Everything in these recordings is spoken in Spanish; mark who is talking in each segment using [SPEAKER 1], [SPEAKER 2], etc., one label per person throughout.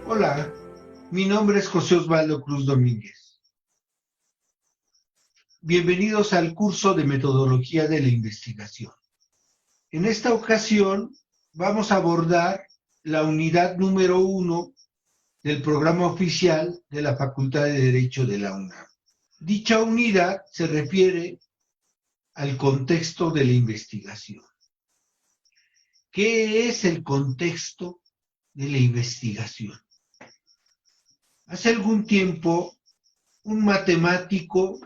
[SPEAKER 1] Hola, mi nombre es José Osvaldo Cruz Domínguez. Bienvenidos al curso de Metodología de la Investigación. En esta ocasión vamos a abordar la unidad número 1 del programa oficial de la Facultad de Derecho de la UNAM. Dicha unidad se refiere al contexto de la investigación. ¿Qué es el contexto de la investigación? Hace algún tiempo, un matemático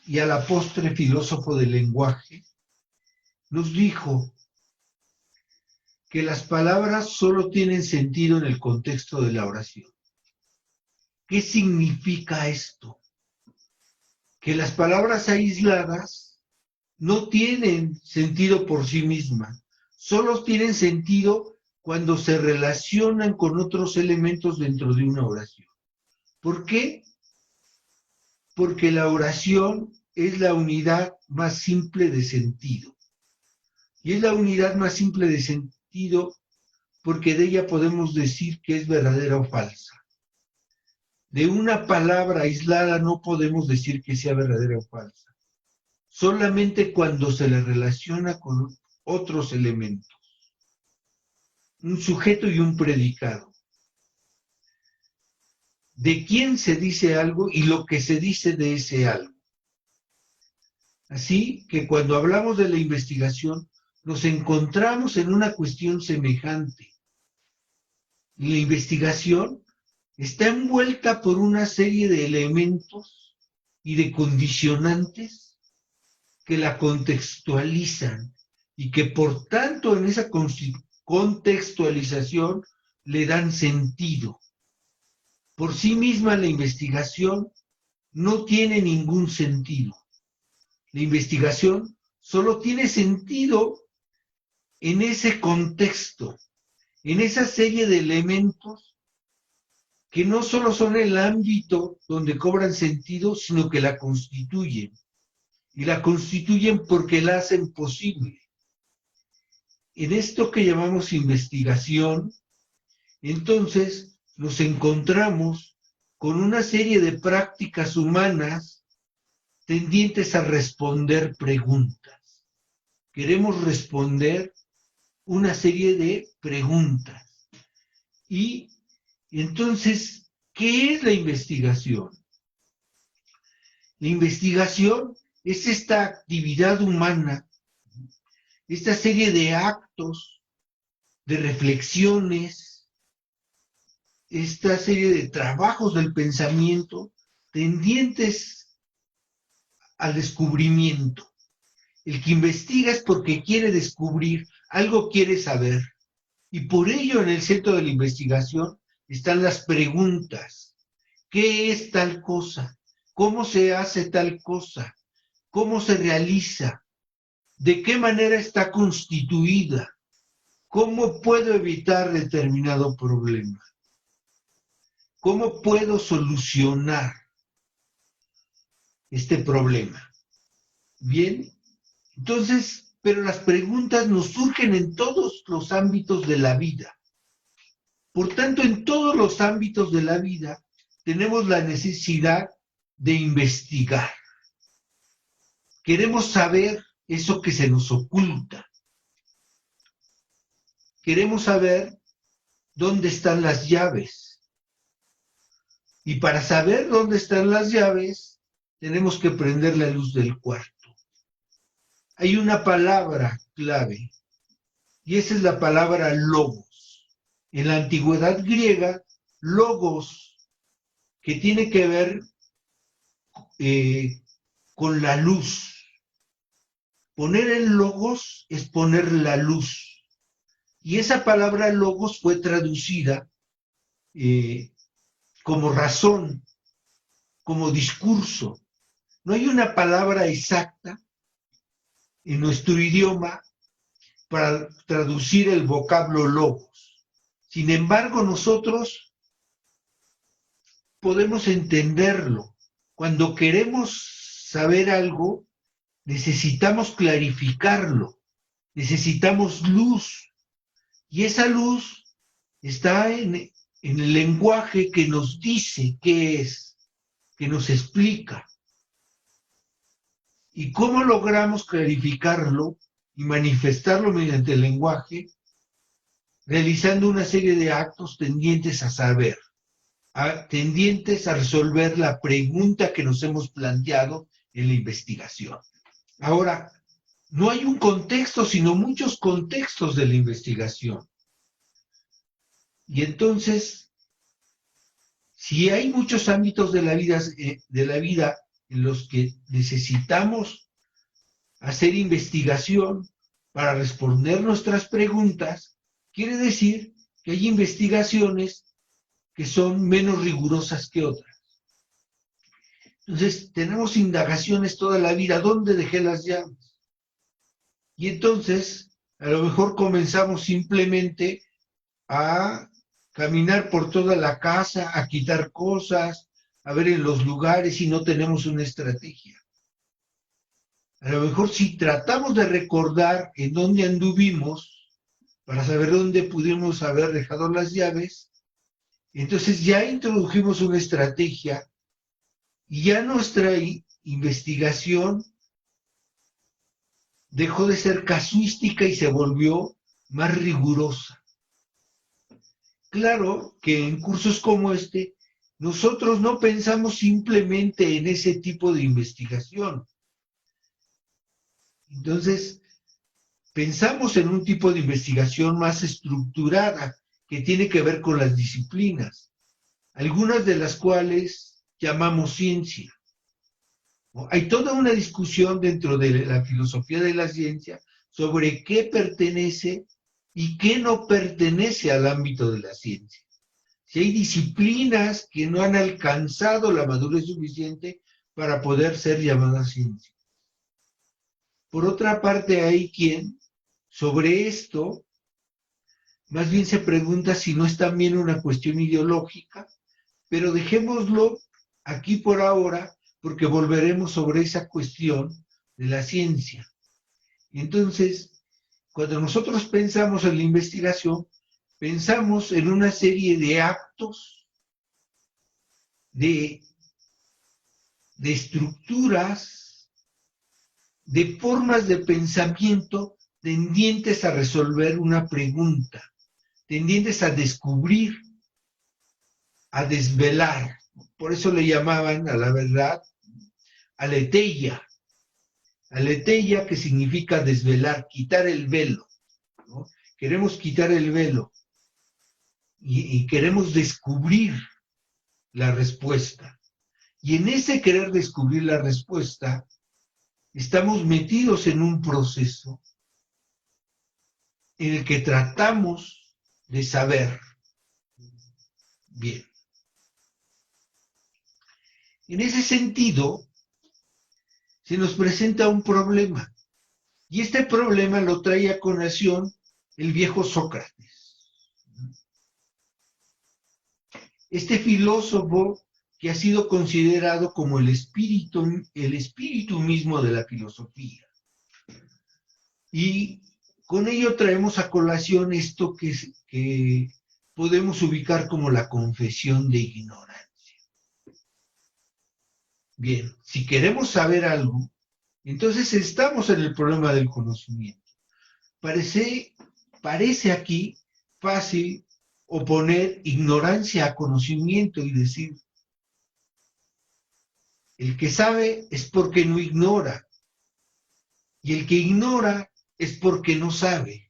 [SPEAKER 1] y a la postre filósofo del lenguaje nos dijo que las palabras solo tienen sentido en el contexto de la oración. ¿Qué significa esto? Que las palabras aisladas no tienen sentido por sí mismas, solo tienen sentido cuando se relacionan con otros elementos dentro de una oración. ¿Por qué? Porque la oración es la unidad más simple de sentido. Y es la unidad más simple de sentido porque de ella podemos decir que es verdadera o falsa. De una palabra aislada no podemos decir que sea verdadera o falsa. Solamente cuando se le relaciona con otros elementos. Un sujeto y un predicado. De quién se dice algo y lo que se dice de ese algo. Así que cuando hablamos de la investigación, nos encontramos en una cuestión semejante. La investigación está envuelta por una serie de elementos y de condicionantes que la contextualizan y que por tanto en esa contextualización le dan sentido. Por sí misma la investigación no tiene ningún sentido. La investigación solo tiene sentido en ese contexto, en esa serie de elementos que no solo son el ámbito donde cobran sentido, sino que la constituyen. Y la constituyen porque la hacen posible. En esto que llamamos investigación, entonces nos encontramos con una serie de prácticas humanas tendientes a responder preguntas. Queremos responder una serie de preguntas. Y entonces, ¿qué es la investigación? La investigación es esta actividad humana, esta serie de actos, de reflexiones, esta serie de trabajos del pensamiento tendientes al descubrimiento. El que investiga es porque quiere descubrir, algo quiere saber. Y por ello en el centro de la investigación están las preguntas. ¿Qué es tal cosa? ¿Cómo se hace tal cosa? ¿Cómo se realiza? ¿De qué manera está constituida? ¿Cómo puedo evitar determinado problema? ¿Cómo puedo solucionar este problema? Bien, entonces, pero las preguntas nos surgen en todos los ámbitos de la vida. Por tanto, en todos los ámbitos de la vida tenemos la necesidad de investigar. Queremos saber eso que se nos oculta. Queremos saber dónde están las llaves. Y para saber dónde están las llaves, tenemos que prender la luz del cuarto. Hay una palabra clave, y esa es la palabra logos. En la antigüedad griega, logos, que tiene que ver con la luz. Poner el logos es poner la luz. Y esa palabra logos fue traducida como razón, como discurso. No hay una palabra exacta en nuestro idioma para traducir el vocablo logos. Sin embargo, nosotros podemos entenderlo. Cuando queremos saber algo, necesitamos clarificarlo, necesitamos luz. Y esa luz está en el lenguaje que nos dice qué es, que nos explica. ¿Y cómo logramos clarificarlo y manifestarlo mediante el lenguaje? Realizando una serie de actos tendientes a saber, tendientes a resolver la pregunta que nos hemos planteado en la investigación. Ahora, no hay un contexto, sino muchos contextos de la investigación. Y entonces, si hay muchos ámbitos de la vida en los que necesitamos hacer investigación para responder nuestras preguntas, quiere decir que hay investigaciones que son menos rigurosas que otras. Entonces, tenemos indagaciones toda la vida. ¿Dónde dejé las llaves? Y entonces, a lo mejor comenzamos simplemente a caminar por toda la casa, a quitar cosas, a ver en los lugares y no tenemos una estrategia. A lo mejor si tratamos de recordar en dónde anduvimos para saber dónde pudimos haber dejado las llaves, entonces ya introdujimos una estrategia y ya nuestra investigación dejó de ser casuística y se volvió más rigurosa. Claro que en cursos como este, nosotros no pensamos simplemente en ese tipo de investigación. Entonces, pensamos en un tipo de investigación más estructurada que tiene que ver con las disciplinas, algunas de las cuales llamamos ciencia. Hay toda una discusión dentro de la filosofía de la ciencia sobre qué pertenece y qué no pertenece al ámbito de la ciencia. Si hay disciplinas que no han alcanzado la madurez suficiente para poder ser llamadas ciencia. Por otra parte, hay quien sobre esto más bien se pregunta si no es también una cuestión ideológica, pero dejémoslo aquí por ahora porque volveremos sobre esa cuestión de la ciencia. Entonces, cuando nosotros pensamos en la investigación, pensamos en una serie de actos, de estructuras, de formas de pensamiento tendientes a resolver una pregunta, tendientes a descubrir, a desvelar. Por eso le llamaban a la verdad aletheia. Aletheia, que significa desvelar, quitar el velo, ¿no? Queremos quitar el velo y queremos descubrir la respuesta. Y en ese querer descubrir la respuesta, estamos metidos en un proceso en el que tratamos de saber. Bien. En ese sentido, se nos presenta un problema. Y este problema lo trae a colación el viejo Sócrates. Este filósofo que ha sido considerado como el espíritu mismo de la filosofía. Y con ello traemos a colación esto que podemos ubicar como la confesión de ignorancia. Bien, si queremos saber algo, entonces estamos en el problema del conocimiento. Parece aquí fácil oponer ignorancia a conocimiento y decir, el que sabe es porque no ignora, y el que ignora es porque no sabe.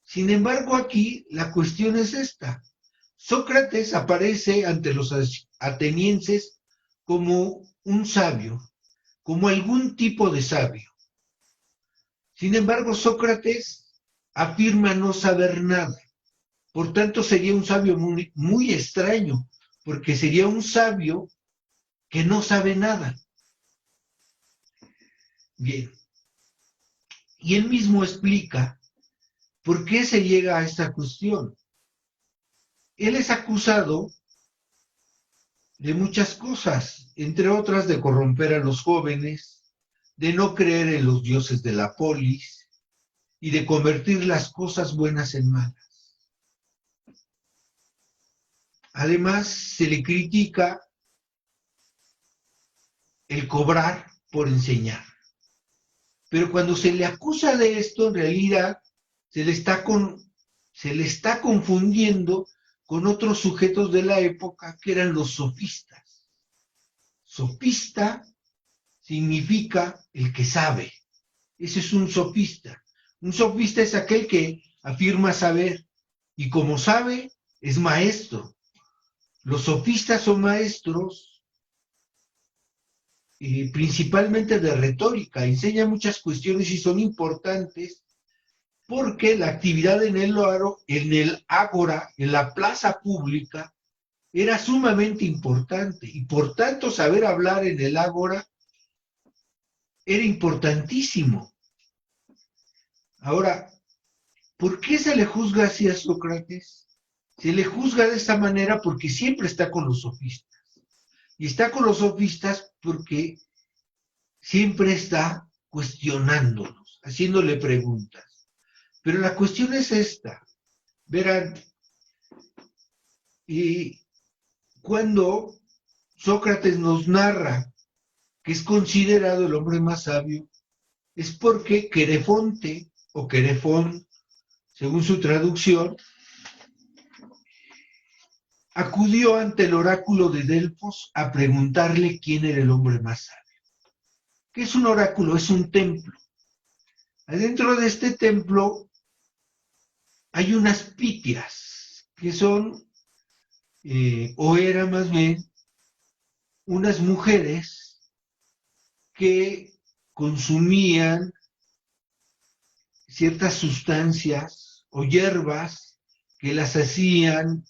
[SPEAKER 1] Sin embargo, aquí la cuestión es esta. Sócrates aparece ante los atenienses como un sabio, como algún tipo de sabio. Sin embargo, Sócrates afirma no saber nada. Por tanto, sería un sabio muy, muy extraño, porque sería un sabio que no sabe nada. Bien. Y él mismo explica por qué se llega a esta cuestión. Él es acusado de muchas cosas, entre otras de corromper a los jóvenes, de no creer en los dioses de la polis y de convertir las cosas buenas en malas. Además, se le critica el cobrar por enseñar. Pero cuando se le acusa de esto, en realidad se le está confundiendo con otros sujetos de la época que eran los sofistas. Sofista significa el que sabe. Ese es un sofista. Un sofista es aquel que afirma saber y como sabe, es maestro. Los sofistas son maestros principalmente de retórica, enseñan muchas cuestiones y son importantes porque la actividad en el ágora, en la plaza pública, era sumamente importante y por tanto saber hablar en el ágora era importantísimo. Ahora, ¿por qué se le juzga así a Sócrates? Se le juzga de esta manera porque siempre está con los sofistas. Y está con los sofistas porque siempre está cuestionándolos, haciéndole preguntas. Pero la cuestión es esta. Verán, y cuando Sócrates nos narra que es considerado el hombre más sabio, es porque Querefonte, o Querefón, según su traducción, acudió ante el oráculo de Delfos a preguntarle quién era el hombre más sabio. ¿Qué es un oráculo? Es un templo. Adentro de este templo hay unas pitias, que son, o eran más bien, unas mujeres que consumían ciertas sustancias o hierbas que las hacían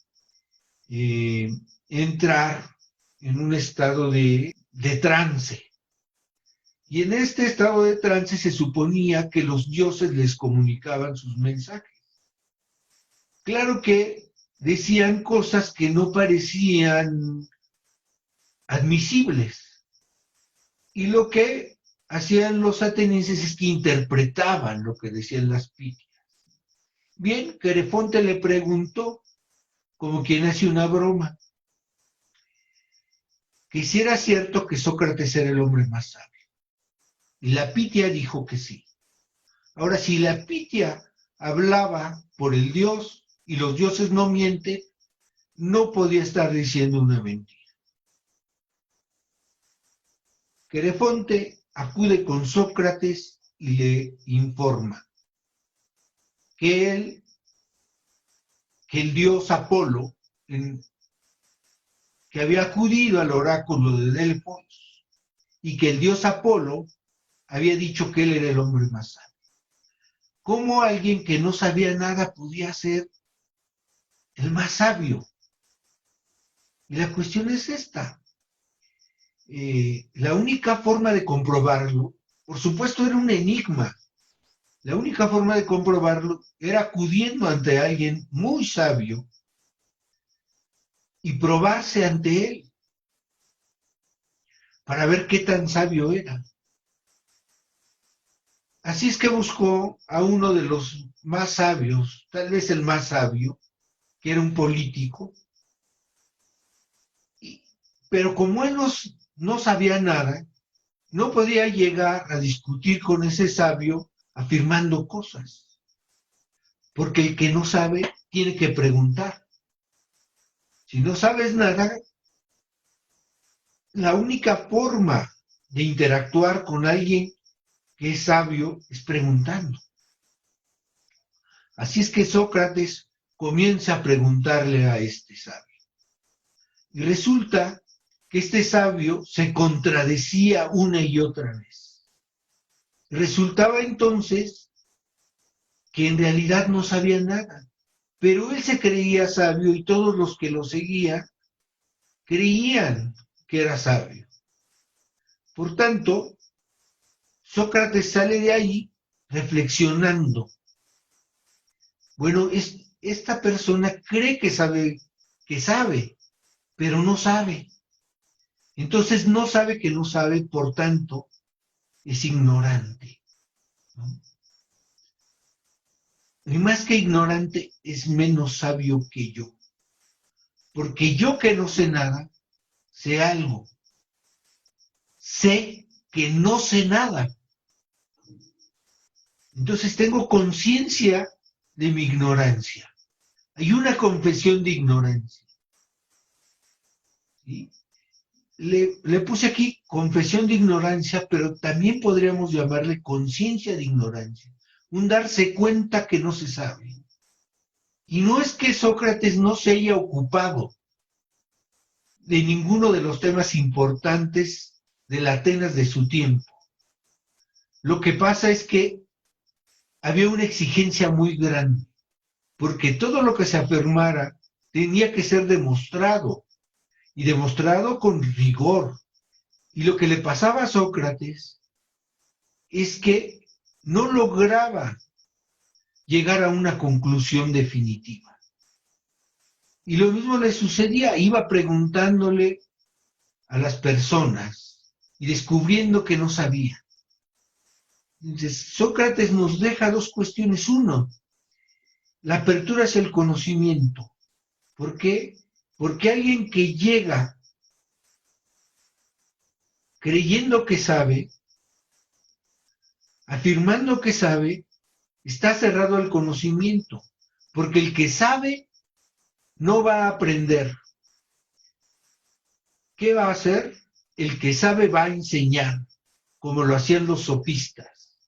[SPEAKER 1] entrar en un estado de trance. Y en este estado de trance se suponía que los dioses les comunicaban sus mensajes. Claro que decían cosas que no parecían admisibles. Y lo que hacían los atenienses es que interpretaban lo que decían las pitias. Bien, Querefonte le preguntó, como quien hace una broma, que si era cierto que Sócrates era el hombre más sabio. Y la pitia dijo que sí. Ahora, si la pitia hablaba por el dios y los dioses no mienten, no podía estar diciendo una mentira. Querefonte acude con Sócrates y le informa que el dios Apolo, que había acudido al oráculo de Delfos, y que el dios Apolo había dicho que él era el hombre más sabio. ¿Cómo alguien que no sabía nada podía ser el más sabio? Y la cuestión es esta. La única forma de comprobarlo, por supuesto, era un enigma. La única forma de comprobarlo era acudiendo ante alguien muy sabio y probarse ante él para ver qué tan sabio era. Así es que buscó a uno de los más sabios, tal vez el más sabio, que era un político, pero como él no sabía nada, no podía llegar a discutir con ese sabio afirmando cosas, porque el que no sabe tiene que preguntar. Si no sabes nada, la única forma de interactuar con alguien que es sabio es preguntando. Así es que Sócrates comienza a preguntarle a este sabio. Y resulta que este sabio se contradecía una y otra vez. Resultaba entonces que en realidad no sabía nada, pero él se creía sabio y todos los que lo seguían creían que era sabio. Por tanto, Sócrates sale de ahí reflexionando. Bueno, esta persona cree que sabe, pero no sabe. Entonces no sabe que no sabe, por tanto, es ignorante, ¿no? Y más que ignorante, es menos sabio que yo. Porque yo que no sé nada, sé algo. Sé que no sé nada. Entonces tengo conciencia de mi ignorancia. Hay una confesión de ignorancia. ¿Sí? Le puse aquí confesión de ignorancia, pero también podríamos llamarle conciencia de ignorancia. Un darse cuenta que no se sabe. Y no es que Sócrates no se haya ocupado de ninguno de los temas importantes de la Atenas de su tiempo. Lo que pasa es que había una exigencia muy grande, porque todo lo que se afirmara tenía que ser demostrado, y demostrado con rigor. Y lo que le pasaba a Sócrates es que no lograba llegar a una conclusión definitiva. Y lo mismo le sucedía, iba preguntándole a las personas y descubriendo que no sabía. Entonces, Sócrates nos deja dos cuestiones. Uno, la apertura hacia el conocimiento. ¿Por qué? Porque alguien que llega creyendo que sabe, afirmando que sabe, está cerrado al conocimiento. Porque el que sabe no va a aprender. ¿Qué va a hacer? El que sabe va a enseñar, como lo hacían los sofistas.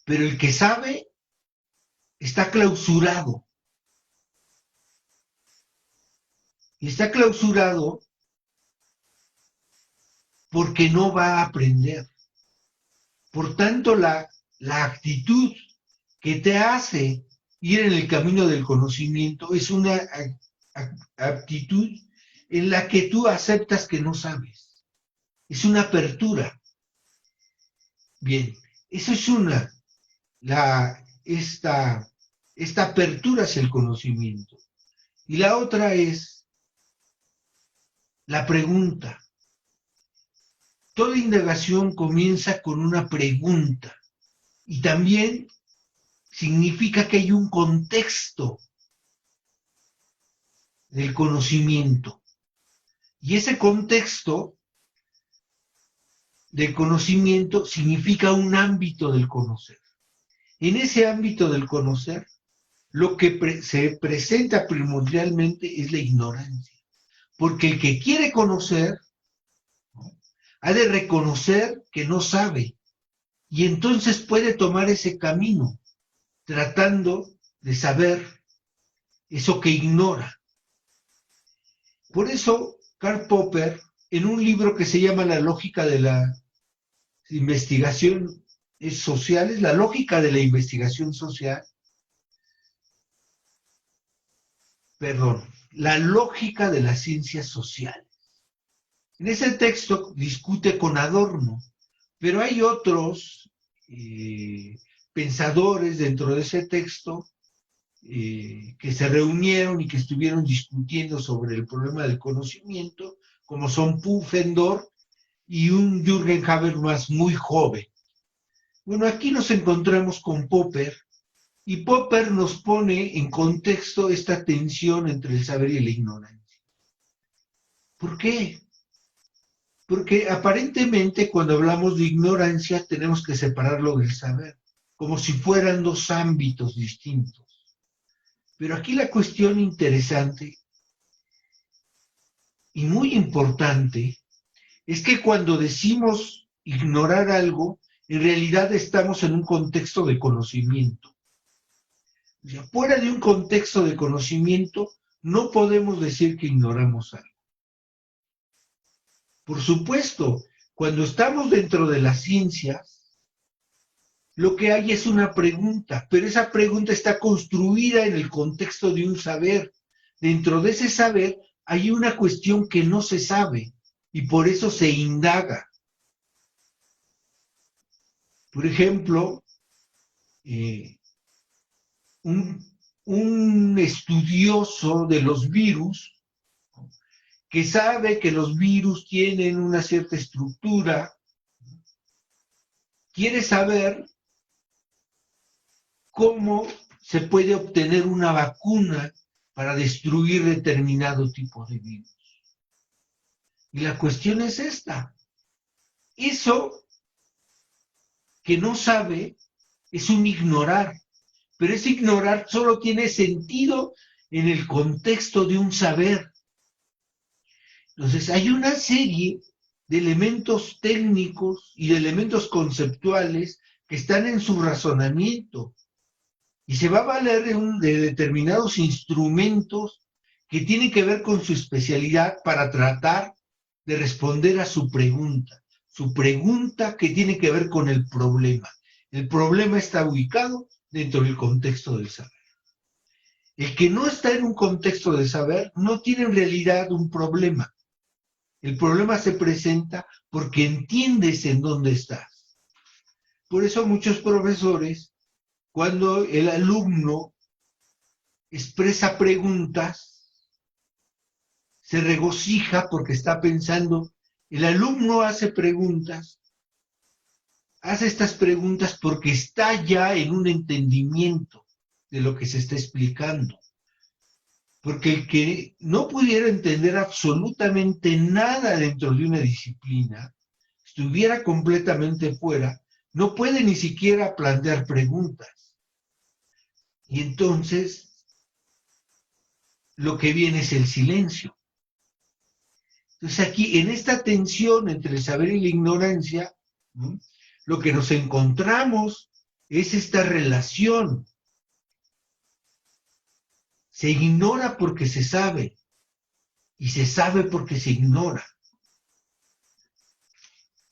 [SPEAKER 1] Pero el que sabe está clausurado. Y está clausurado porque no va a aprender. Por tanto, la actitud que te hace ir en el camino del conocimiento es una actitud en la que tú aceptas que no sabes. Es una apertura. Bien, eso es esta apertura hacia el conocimiento. Y la otra es la pregunta. Toda indagación comienza con una pregunta y también significa que hay un contexto del conocimiento. Y ese contexto del conocimiento significa un ámbito del conocer. En ese ámbito del conocer, lo que se presenta primordialmente es la ignorancia. Porque el que quiere conocer, ¿no?, ha de reconocer que no sabe. Y entonces puede tomar ese camino, tratando de saber eso que ignora. Por eso, Karl Popper, en un libro que se llama La lógica de la investigación social, es la lógica de la investigación social, perdón, la lógica de las ciencias sociales. En ese texto discute con Adorno, pero hay otros pensadores dentro de ese texto que se reunieron y que estuvieron discutiendo sobre el problema del conocimiento, como son Pufendorf y un Jürgen Habermas muy joven. Bueno, aquí nos encontramos con Popper, y Popper nos pone en contexto esta tensión entre el saber y la ignorancia. ¿Por qué? Porque aparentemente cuando hablamos de ignorancia tenemos que separarlo del saber, como si fueran dos ámbitos distintos. Pero aquí la cuestión interesante y muy importante es que cuando decimos ignorar algo, en realidad estamos en un contexto de conocimiento. O sea, fuera de un contexto de conocimiento, no podemos decir que ignoramos algo. Por supuesto, cuando estamos dentro de las ciencias, lo que hay es una pregunta, pero esa pregunta está construida en el contexto de un saber. Dentro de ese saber hay una cuestión que no se sabe y por eso se indaga. Por ejemplo, un estudioso de los virus que sabe que los virus tienen una cierta estructura, quiere saber cómo se puede obtener una vacuna para destruir determinado tipo de virus. Y la cuestión es esta. Eso que no sabe es un ignorar, pero ese ignorar solo tiene sentido en el contexto de un saber. Entonces hay una serie de elementos técnicos y de elementos conceptuales que están en su razonamiento y se va a valer de determinados instrumentos que tienen que ver con su especialidad para tratar de responder a su pregunta que tiene que ver con el problema. El problema está ubicado dentro del contexto del saber. El que no está en un contexto de saber no tiene en realidad un problema. El problema se presenta porque entiendes en dónde estás. Por eso muchos profesores, cuando el alumno expresa preguntas, se regocija porque está pensando, el alumno hace estas preguntas porque está ya en un entendimiento de lo que se está explicando. Porque el que no pudiera entender absolutamente nada dentro de una disciplina, estuviera completamente fuera, no puede ni siquiera plantear preguntas. Y entonces, lo que viene es el silencio. Entonces aquí, en esta tensión entre el saber y la ignorancia, ¿no?, lo que nos encontramos es esta relación. Se ignora porque se sabe, y se sabe porque se ignora.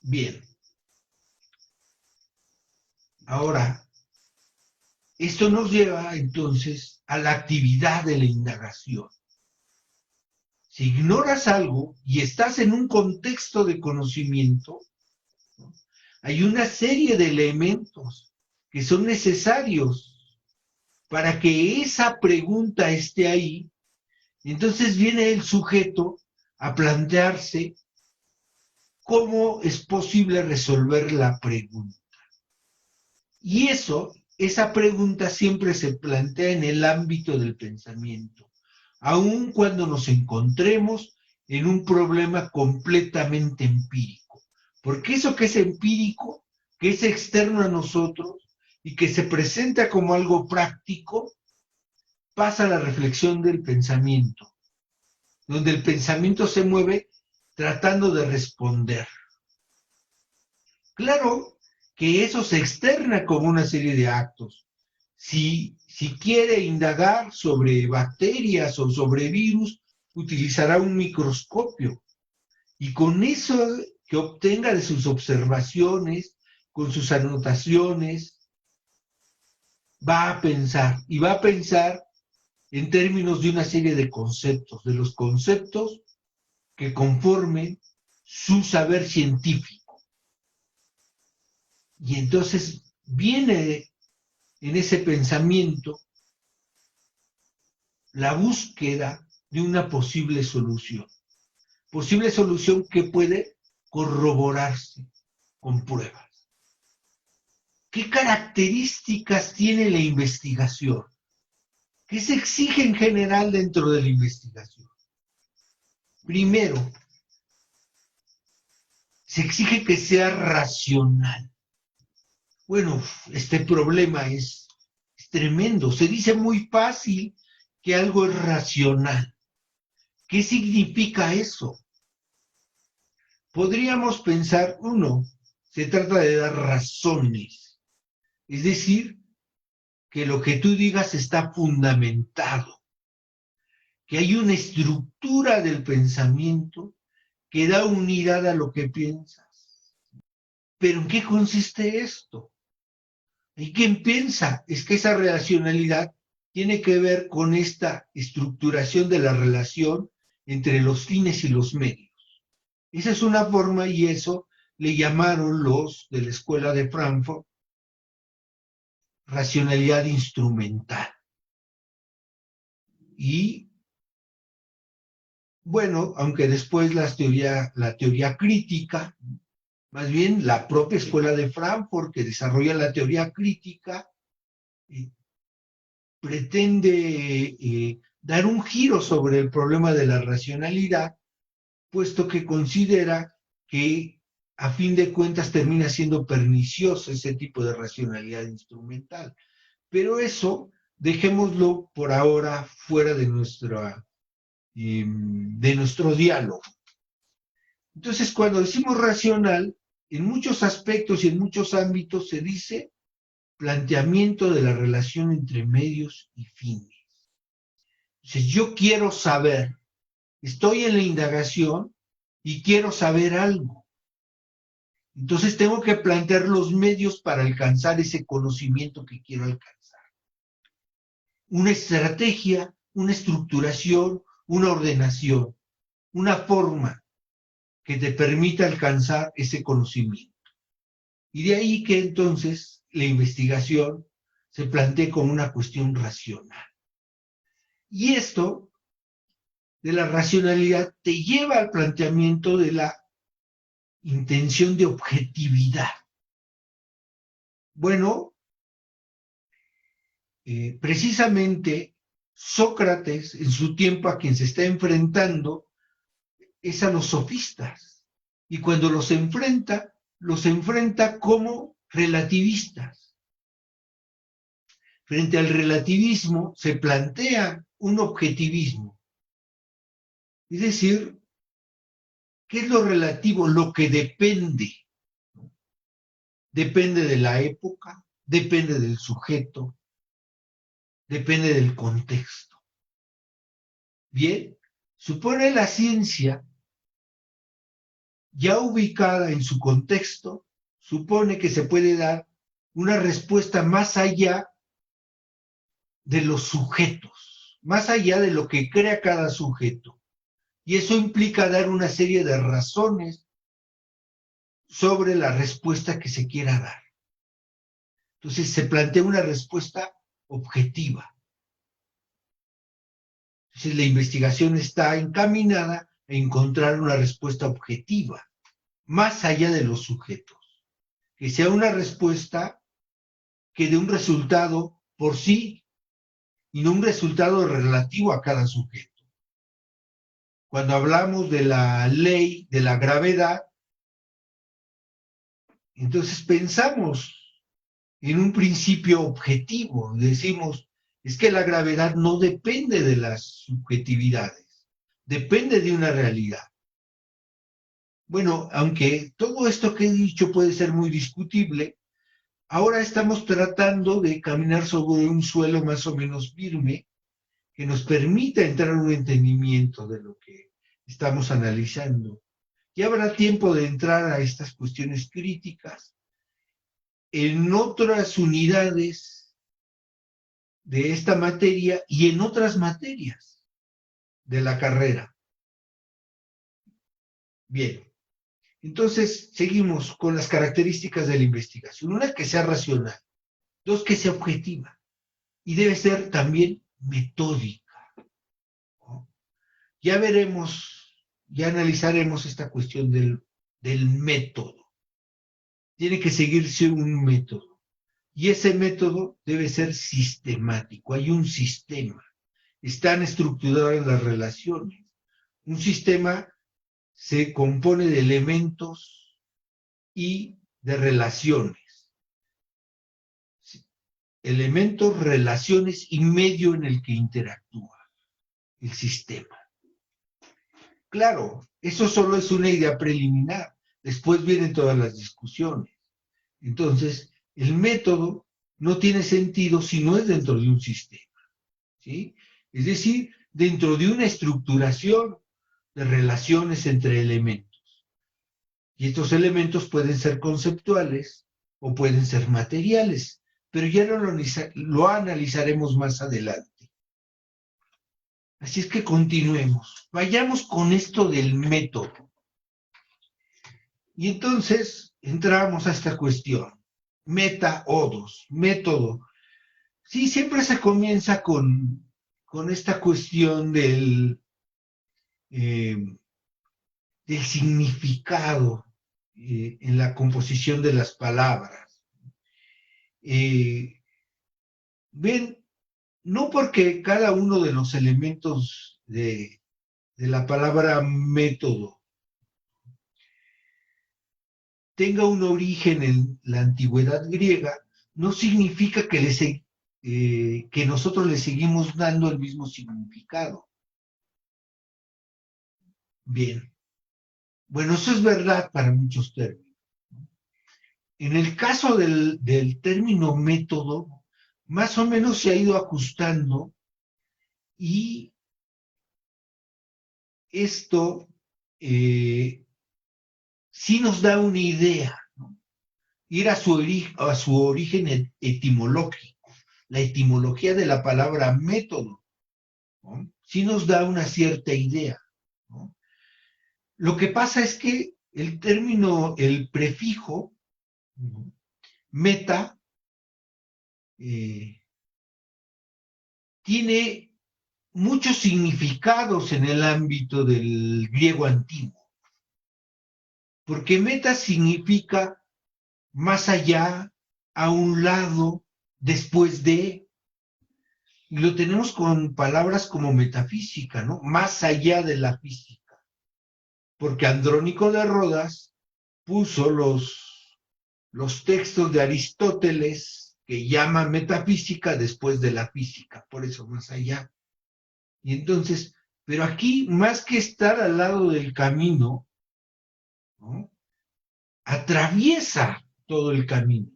[SPEAKER 1] Bien. Ahora, esto nos lleva entonces a la actividad de la indagación. Si ignoras algo y estás en un contexto de conocimiento, ¿no?, hay una serie de elementos que son necesarios para que esa pregunta esté ahí. Entonces viene el sujeto a plantearse cómo es posible resolver la pregunta. Y esa pregunta siempre se plantea en el ámbito del pensamiento, aun cuando nos encontremos en un problema completamente empírico. Porque eso que es empírico, que es externo a nosotros y que se presenta como algo práctico, pasa a la reflexión del pensamiento, donde el pensamiento se mueve tratando de responder. Claro que eso se externa como una serie de actos. Si quiere indagar sobre bacterias o sobre virus, utilizará un microscopio. Y con eso que obtenga de sus observaciones, con sus anotaciones, va a pensar. Y va a pensar en términos de una serie de conceptos, de los conceptos que conformen su saber científico. Y entonces viene en ese pensamiento la búsqueda de una posible solución que puede corroborarse con pruebas. ¿Qué características tiene la investigación? ¿Qué se exige en general dentro de la investigación? Primero, se exige que sea racional. Bueno, este problema es tremendo. Se dice muy fácil que algo es racional. ¿Qué significa eso? Podríamos pensar, se trata de dar razones. Es decir, que lo que tú digas está fundamentado, que hay una estructura del pensamiento que da unidad a lo que piensas. ¿Pero en qué consiste esto? ¿Y quién piensa? Es que esa racionalidad tiene que ver con esta estructuración de la relación entre los fines y los medios. Esa es una forma, y eso le llamaron los de la escuela de Frankfurt racionalidad instrumental. Y bueno, aunque después la teoría crítica, más bien la propia escuela de Frankfurt que desarrolla la teoría crítica, pretende dar un giro sobre el problema de la racionalidad, puesto que considera que a fin de cuentas termina siendo pernicioso ese tipo de racionalidad instrumental. Pero eso dejémoslo por ahora fuera de nuestro diálogo. Entonces, cuando decimos racional, en muchos aspectos y en muchos ámbitos se dice planteamiento de la relación entre medios y fines. Entonces, yo quiero saber, estoy en la indagación y quiero saber algo. Entonces, tengo que plantear los medios para alcanzar ese conocimiento que quiero alcanzar. Una estrategia, una estructuración, una ordenación, una forma que te permita alcanzar ese conocimiento. Y de ahí que entonces la investigación se plantee como una cuestión racional. Y esto de la racionalidad te lleva al planteamiento de la intención de objetividad. Bueno, precisamente Sócrates en su tiempo a quien se está enfrentando es a los sofistas. Y cuando los enfrenta como relativistas. Frente al relativismo se plantea un objetivismo. Es decir, ¿qué es lo relativo? Lo que depende. Depende de la época, depende del sujeto, depende del contexto. Bien, supone la ciencia, ya ubicada en su contexto, supone que se puede dar una respuesta más allá de los sujetos, más allá de lo que crea cada sujeto. Y eso implica dar una serie de razones sobre la respuesta que se quiera dar. Entonces se plantea una respuesta objetiva. Entonces la investigación está encaminada a encontrar una respuesta objetiva, más allá de los sujetos. Que sea una respuesta que dé un resultado por sí y no un resultado relativo a cada sujeto. Cuando hablamos de la ley de la gravedad, entonces pensamos en un principio objetivo. Decimos, es que la gravedad no depende de las subjetividades, depende de una realidad. Bueno, aunque todo esto que he dicho puede ser muy discutible, ahora estamos tratando de caminar sobre un suelo más o menos firme que nos permita entrar en un entendimiento de lo que estamos analizando. Ya habrá tiempo de entrar a estas cuestiones críticas en otras unidades de esta materia y en otras materias de la carrera. Bien, entonces seguimos con las características de la investigación. Una, que sea racional. Dos, que sea objetiva. Y debe ser también metódica, ¿no? Ya veremos, ya analizaremos esta cuestión del método. Tiene que seguirse un método. Y ese método debe ser sistemático. Hay un sistema. Están estructuradas las relaciones. Un sistema se compone de elementos y de relaciones. Elementos, relaciones y medio en el que interactúa el sistema. Claro, eso solo es una idea preliminar. Después vienen todas las discusiones. Entonces, el método no tiene sentido si no es dentro de un sistema, ¿sí? Es decir, dentro de una estructuración. de relaciones entre elementos. Y estos elementos pueden ser conceptuales o pueden ser materiales, pero ya lo analizaremos más adelante. Así es que continuemos. Vayamos con esto del método. Y entonces entramos a esta cuestión. Meta-odos, método. Sí, siempre se comienza con esta cuestión del significado en la composición de las palabras. Ven, no porque cada uno de los elementos de la palabra método tenga un origen en la antigüedad griega, no significa que nosotros le seguimos dando el mismo significado. Bien. Bueno, eso es verdad para muchos términos. En el caso del término método, más o menos se ha ido ajustando y esto sí nos da una idea, ¿no? Ir a su origen etimológico, la etimología de la palabra método, ¿no? Sí nos da una cierta idea, ¿no? Lo que pasa es que el término, el prefijo, ¿no?, meta, tiene muchos significados en el ámbito del griego antiguo, porque meta significa más allá, a un lado, después de, y lo tenemos con palabras como metafísica, ¿no? Más allá de la física, porque Andrónico de Rodas puso los textos de Aristóteles que llama metafísica después de la física, por eso más allá. Y entonces, pero aquí, más que estar al lado del camino, ¿no?, atraviesa todo el camino.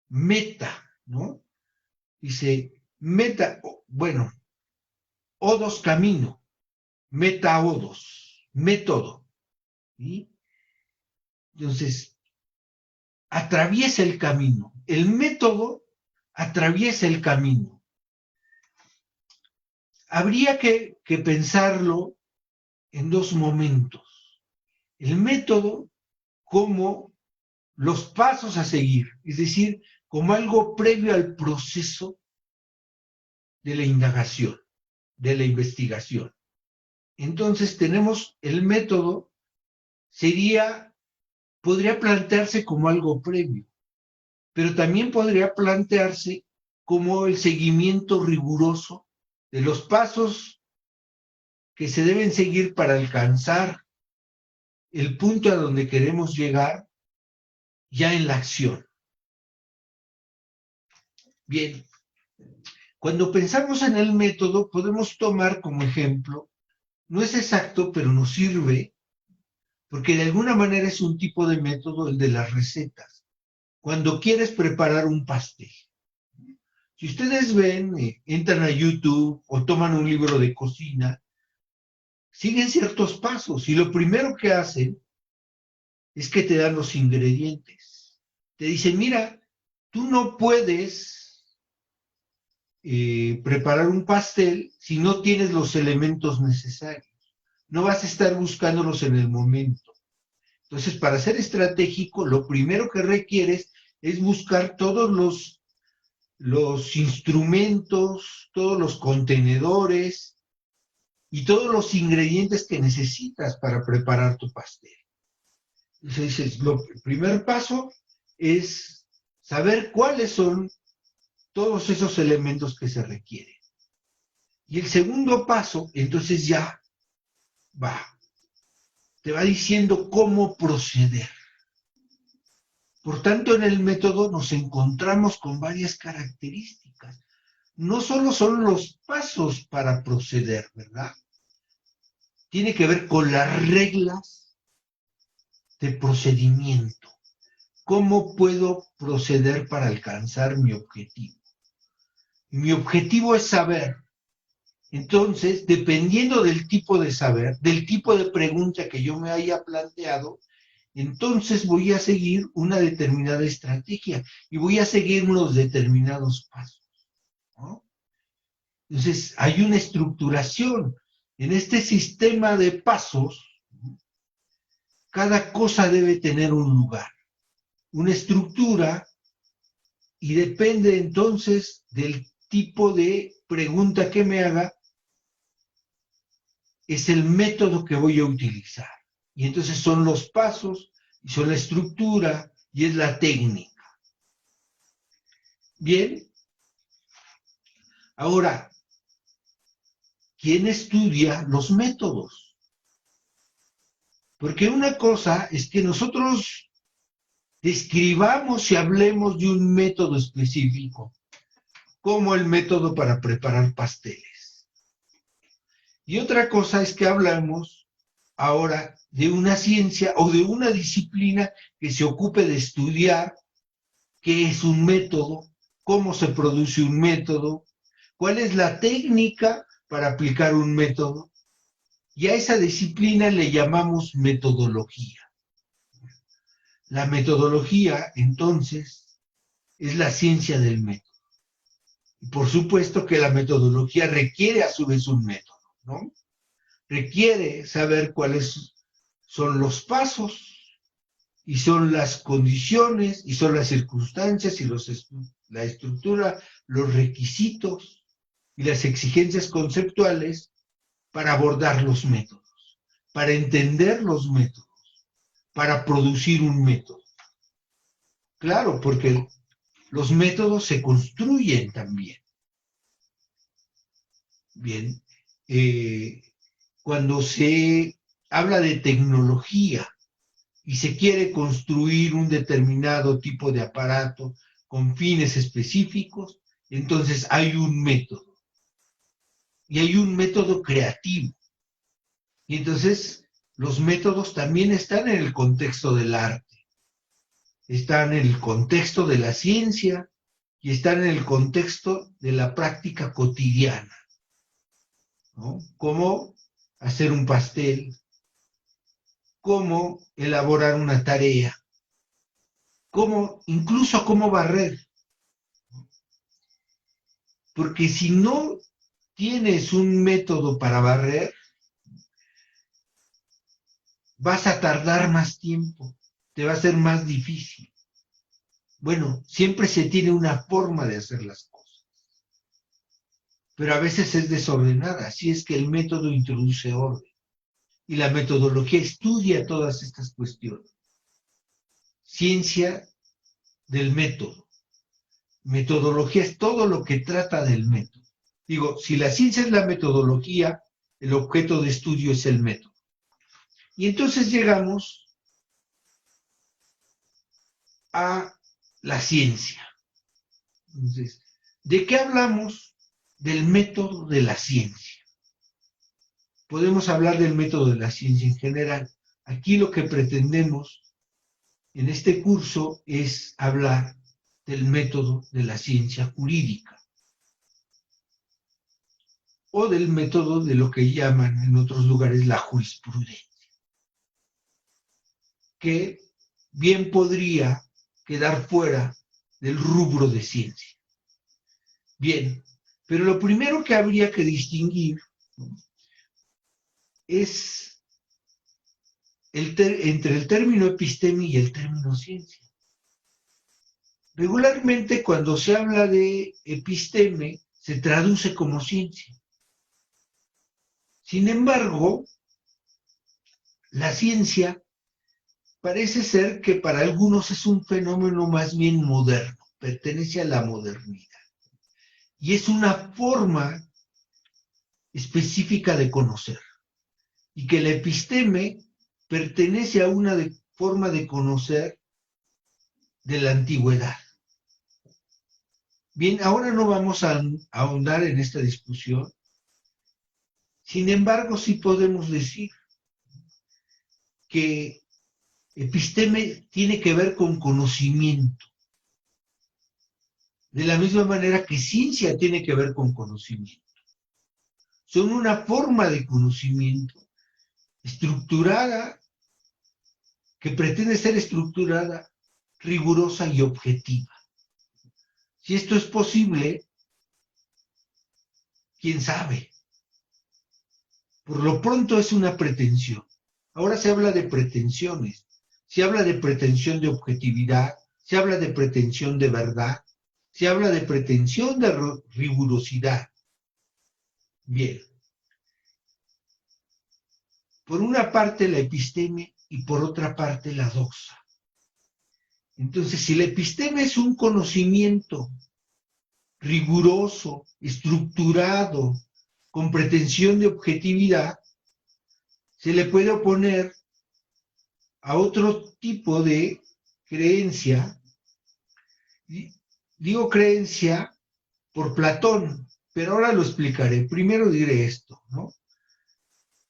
[SPEAKER 1] Meta, ¿no? Dice, meta, bueno, odos camino, meta odos, método, ¿sí? Entonces, atraviesa el camino. El método atraviesa el camino. Habría que pensarlo en dos momentos. El método como los pasos a seguir, es decir, como algo previo al proceso de la indagación, de la investigación. Entonces tenemos el método, podría plantearse como algo previo, pero también podría plantearse como el seguimiento riguroso de los pasos que se deben seguir para alcanzar el punto a donde queremos llegar ya en la acción. Bien, cuando pensamos en el método, podemos tomar como ejemplo, no es exacto, pero nos sirve, porque de alguna manera es un tipo de método el de las recetas. Cuando quieres preparar un pastel, si ustedes ven, entran a YouTube o toman un libro de cocina, siguen ciertos pasos y lo primero que hacen es que te dan los ingredientes. Te dicen, mira, tú no puedes preparar un pastel si no tienes los elementos necesarios. No vas a estar buscándolos en el momento. Entonces, para ser estratégico, lo primero que requieres es buscar todos los instrumentos, todos los contenedores y todos los ingredientes que necesitas para preparar tu pastel. Entonces, el primer paso es saber cuáles son todos esos elementos que se requieren. Y el segundo paso, entonces ya te va diciendo cómo proceder. Por tanto, en el método nos encontramos con varias características. No solo son los pasos para proceder, ¿verdad? Tiene que ver con las reglas de procedimiento. ¿Cómo puedo proceder para alcanzar mi objetivo? Mi objetivo es saber Entonces, dependiendo del tipo de saber, del tipo de pregunta que yo me haya planteado, entonces voy a seguir una determinada estrategia y voy a seguir unos determinados pasos, ¿no? Entonces, hay una estructuración. En este sistema de pasos, cada cosa debe tener un lugar, una estructura, y depende entonces del tipo de pregunta que me haga, es el método que voy a utilizar. Y entonces son los pasos, y son la estructura, y es la técnica. Bien, ahora, ¿quién estudia los métodos? Porque una cosa es que nosotros describamos y hablemos de un método específico, como el método para preparar pasteles. Y otra cosa es que hablamos ahora de una ciencia o de una disciplina que se ocupe de estudiar qué es un método, cómo se produce un método, cuál es la técnica para aplicar un método. Y a esa disciplina le llamamos metodología. La metodología, entonces, es la ciencia del método. Y por supuesto que la metodología requiere a su vez un método, ¿no? Requiere saber cuáles son los pasos y son las condiciones y son las circunstancias y la estructura, los requisitos y las exigencias conceptuales para abordar los métodos, para entender los métodos, para producir un método. Claro, porque los métodos se construyen también. Bien, cuando se habla de tecnología y se quiere construir un determinado tipo de aparato con fines específicos, entonces hay un método. Y hay un método creativo. Y entonces los métodos también están en el contexto del arte, están en el contexto de la ciencia y están en el contexto de la práctica cotidiana, ¿no? Cómo hacer un pastel, cómo elaborar una tarea, incluso cómo barrer. Porque si no tienes un método para barrer, vas a tardar más tiempo, te va a ser más difícil. Bueno, siempre se tiene una forma de hacer las cosas, pero a veces es desordenada, así es que el método introduce orden y la metodología estudia todas estas cuestiones. Ciencia del método. Metodología es todo lo que trata del método. Digo, si la ciencia es la metodología, el objeto de estudio es el método. Y entonces llegamos a la ciencia. Entonces, ¿de qué hablamos? Del método de la ciencia. Podemos hablar del método de la ciencia en general. Aquí lo que pretendemos en este curso es hablar del método de la ciencia jurídica o del método de lo que llaman en otros lugares la jurisprudencia, que bien podría quedar fuera del rubro de ciencia. Bien, pero lo primero que habría que distinguir, ¿no?, es entre el término episteme y el término ciencia. Regularmente cuando se habla de episteme se traduce como ciencia. Sin embargo, la ciencia parece ser que para algunos es un fenómeno más bien moderno, pertenece a la modernidad. Y es una forma específica de conocer. Y que la episteme pertenece a una forma de conocer de la antigüedad. Bien, ahora no vamos a ahondar en esta discusión. Sin embargo, sí podemos decir que episteme tiene que ver con conocimiento. De la misma manera que ciencia tiene que ver con conocimiento. son una forma de conocimiento estructurada, que pretende ser estructurada, rigurosa y objetiva. Si esto es posible, quién sabe. Por lo pronto es una pretensión. Ahora se habla de pretensiones, se habla de pretensión de objetividad, se habla de pretensión de verdad, se habla de pretensión de rigurosidad. Bien. Por una parte la episteme y por otra parte la doxa. Entonces, si la episteme es un conocimiento riguroso, estructurado, con pretensión de objetividad, se le puede oponer a otro tipo de creencia. Digo creencia por Platón, pero ahora lo explicaré. Primero diré esto, ¿no?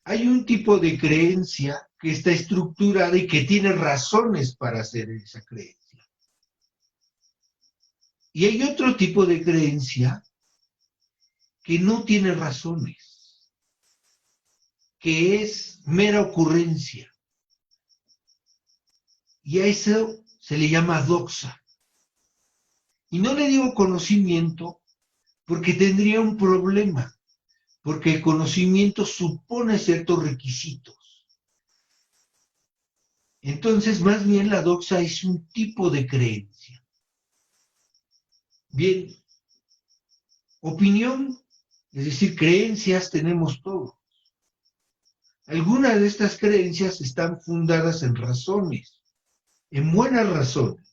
[SPEAKER 1] Hay un tipo de creencia que está estructurada y que tiene razones para hacer esa creencia. Y hay otro tipo de creencia que no tiene razones, que es mera ocurrencia. Y a eso se le llama doxa. Y no le digo conocimiento porque tendría un problema, porque el conocimiento supone ciertos requisitos. Entonces, más bien la doxa es un tipo de creencia. Bien, opinión, es decir, creencias tenemos todos. Algunas de estas creencias están fundadas en razones, en buenas razones.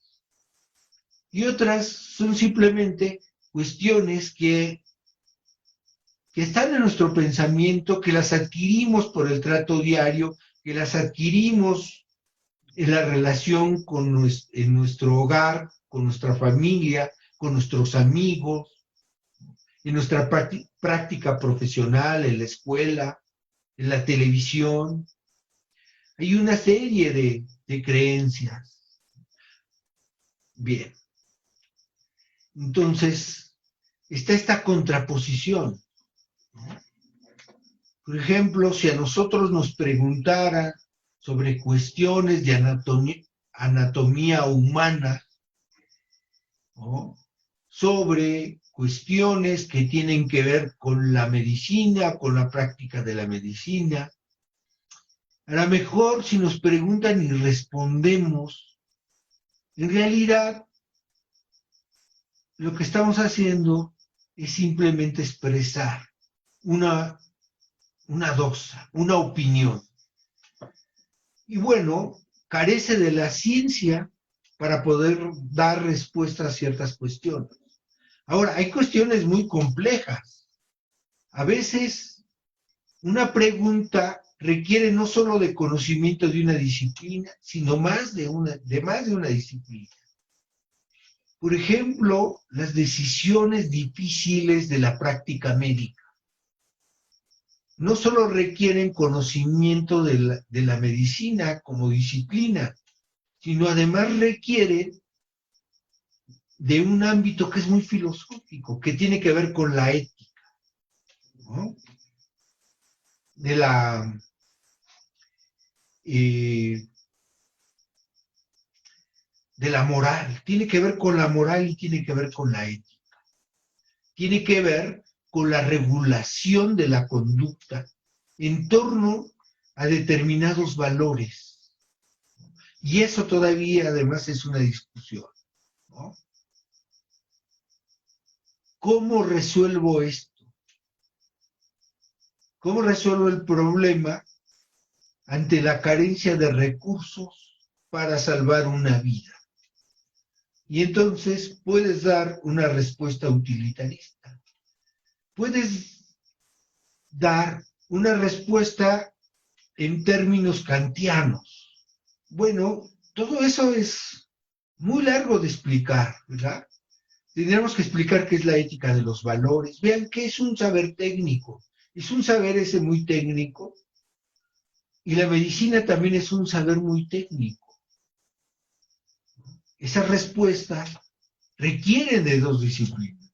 [SPEAKER 1] Y otras son simplemente cuestiones que están en nuestro pensamiento, que las adquirimos por el trato diario, que las adquirimos en la relación en nuestro hogar, con nuestra familia, con nuestros amigos, en nuestra práctica profesional, en la escuela, en la televisión. Hay una serie de creencias. Bien. Entonces, está esta contraposición, ¿no? Por ejemplo, si a nosotros nos preguntaran sobre cuestiones de anatomía humana, ¿no? Sobre cuestiones que tienen que ver con la medicina, con la práctica de la medicina, a lo mejor si nos preguntan y respondemos, en realidad lo que estamos haciendo es simplemente expresar una doxa, una opinión. Y bueno, carece de la ciencia para poder dar respuesta a ciertas cuestiones. Ahora, hay cuestiones muy complejas. A veces una pregunta requiere no solo de conocimiento de una disciplina, sino más de una disciplina. Por ejemplo, las decisiones difíciles de la práctica médica no solo requieren conocimiento de la medicina como disciplina, sino además requieren de un ámbito que es muy filosófico, que tiene que ver con la ética, ¿no? De la moral, tiene que ver con la moral y tiene que ver con la ética, tiene que ver con la regulación de la conducta en torno a determinados valores. Y eso todavía además es una discusión, ¿no? ¿Cómo resuelvo esto? ¿Cómo resuelvo el problema ante la carencia de recursos para salvar una vida? Y entonces puedes dar una respuesta utilitarista. Puedes dar una respuesta en términos kantianos. Bueno, todo eso es muy largo de explicar, ¿verdad? Tendríamos que explicar qué es la ética de los valores. Vean qué es un saber técnico. Es un saber ese muy técnico. Y la medicina también es un saber muy técnico. Esas respuestas requieren de dos disciplinas.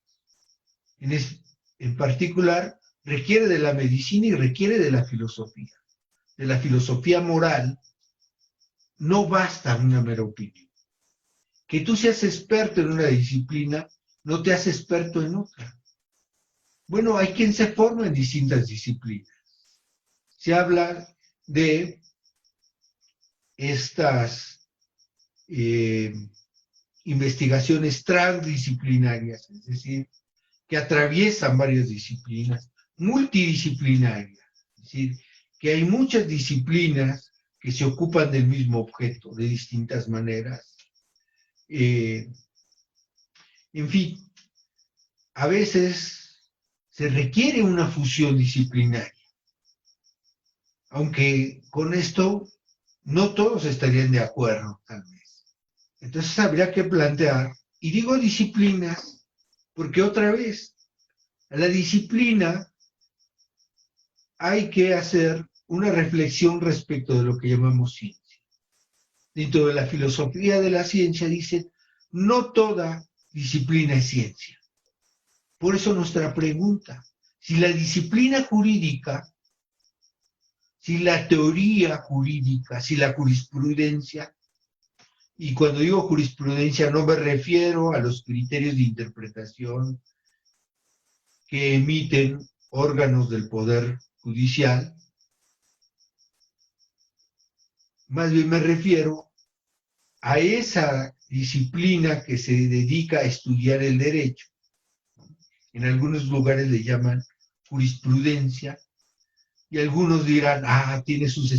[SPEAKER 1] En particular, requiere de la medicina y requiere de la filosofía. De la filosofía moral no basta una mera opinión. Que tú seas experto en una disciplina no te hace experto en otra. Bueno, hay quien se forma en distintas disciplinas. Se habla de estas investigaciones transdisciplinarias, es decir, que atraviesan varias disciplinas, multidisciplinarias, es decir, que hay muchas disciplinas que se ocupan del mismo objeto de distintas maneras. En fin, a veces se requiere una fusión disciplinaria, aunque con esto no todos estarían de acuerdo, tal vez. Entonces habría que plantear, y digo disciplinas, porque otra vez, a la disciplina hay que hacer una reflexión respecto de lo que llamamos ciencia. Dentro de la filosofía de la ciencia dice, no toda disciplina es ciencia. Por eso nuestra pregunta, si la disciplina jurídica, si la teoría jurídica, si la jurisprudencia, y cuando digo jurisprudencia no me refiero a los criterios de interpretación que emiten órganos del Poder Judicial, más bien me refiero a esa disciplina que se dedica a estudiar el derecho. En algunos lugares le llaman jurisprudencia y algunos dirán, tiene sus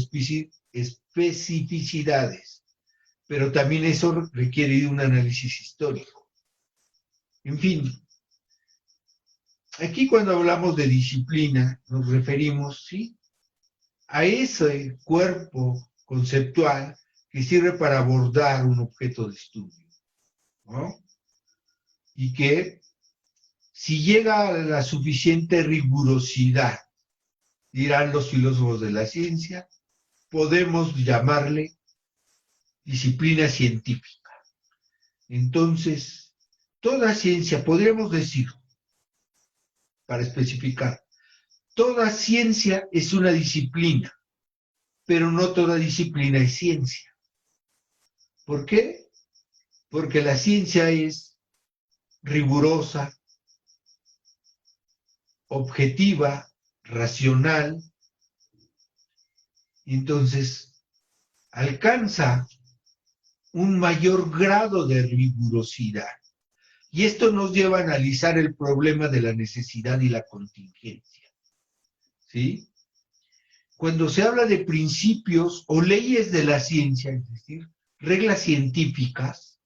[SPEAKER 1] especificidades, pero también eso requiere de un análisis histórico. En fin, aquí cuando hablamos de disciplina nos referimos, ¿sí?, a ese cuerpo conceptual que sirve para abordar un objeto de estudio, ¿no? Y que si llega a la suficiente rigurosidad, dirán los filósofos de la ciencia, podemos llamarle disciplina científica. Entonces, toda ciencia, podríamos decir, para especificar, toda ciencia es una disciplina, pero no toda disciplina es ciencia. ¿Por qué? Porque la ciencia es rigurosa, objetiva, racional, y entonces alcanza un mayor grado de rigurosidad. Y esto nos lleva a analizar el problema de la necesidad y la contingencia, ¿sí? Cuando se habla de principios o leyes de la ciencia, es decir, reglas científicas,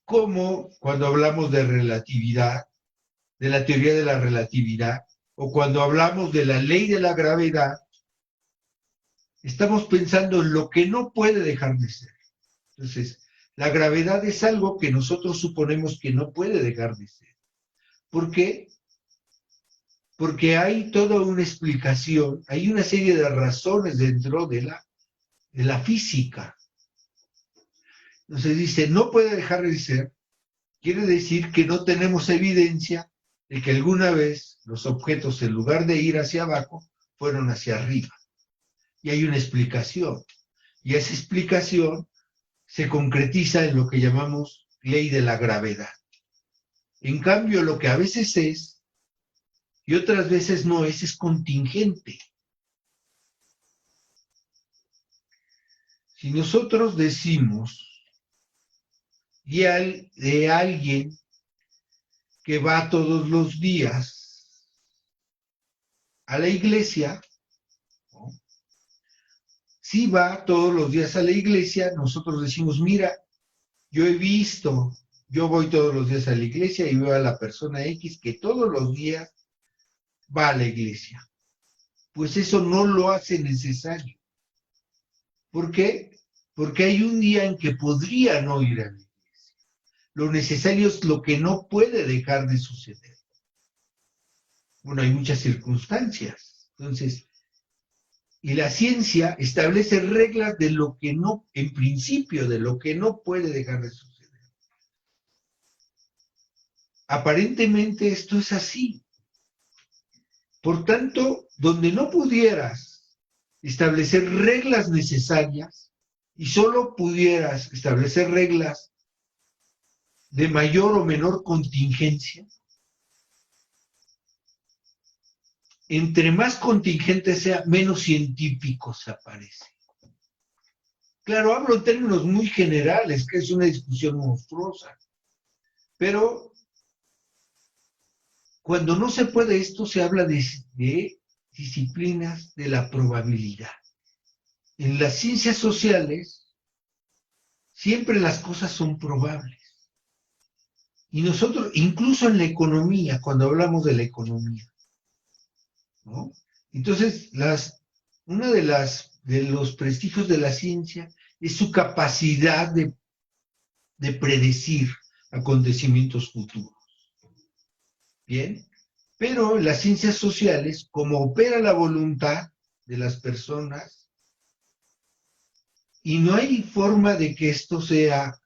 [SPEAKER 1] como cuando hablamos de relatividad, de la teoría de la relatividad, o cuando hablamos de la ley de la gravedad, estamos pensando en lo que no puede dejar de ser. Entonces, la gravedad es algo que nosotros suponemos que no puede dejar de ser. ¿Por qué? Porque hay toda una explicación, hay una serie de razones dentro de la física. Entonces dice, no puede dejar de ser, quiere decir que no tenemos evidencia de que alguna vez los objetos, en lugar de ir hacia abajo, fueron hacia arriba. Y hay una explicación. Y esa explicación se concretiza en lo que llamamos ley de la gravedad. En cambio, lo que a veces es, y otras veces no es contingente. Si nosotros decimos de alguien que va todos los días a la iglesia, ¿no?, si va todos los días a la iglesia, nosotros decimos, mira, yo voy todos los días a la iglesia y veo a la persona X que todos los días va a la iglesia. Pues eso no lo hace necesario. ¿Por qué? Porque hay un día en que podría no ir a la iglesia. Lo necesario es lo que no puede dejar de suceder. Bueno, hay muchas circunstancias. Entonces, y la ciencia establece reglas de lo que no, en principio, de lo que no puede dejar de suceder. Aparentemente esto es así. Por tanto, donde no pudieras establecer reglas necesarias y solo pudieras establecer reglas de mayor o menor contingencia, entre más contingente sea, menos científico se aparece. Claro, hablo en términos muy generales, que es una discusión monstruosa, pero cuando no se puede esto, se habla de disciplinas de la probabilidad. En las ciencias sociales, siempre las cosas son probables. Y nosotros, incluso en la economía, cuando hablamos de la economía, ¿no? Entonces, uno de los prestigios de la ciencia es su capacidad de predecir acontecimientos futuros. Bien, pero en las ciencias sociales, como opera la voluntad de las personas, y no hay forma de que esto sea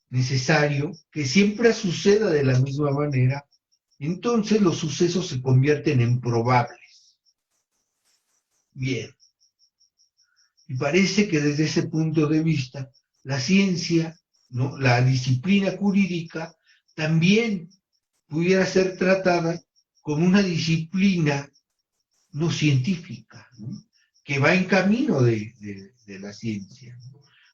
[SPEAKER 1] necesario, que siempre suceda de la misma manera, entonces los sucesos se convierten en probables. Bien, y parece que desde ese punto de vista, la ciencia, ¿no?, la disciplina jurídica, también pudiera ser tratada como una disciplina no científica, ¿no?, que va en camino de la ciencia.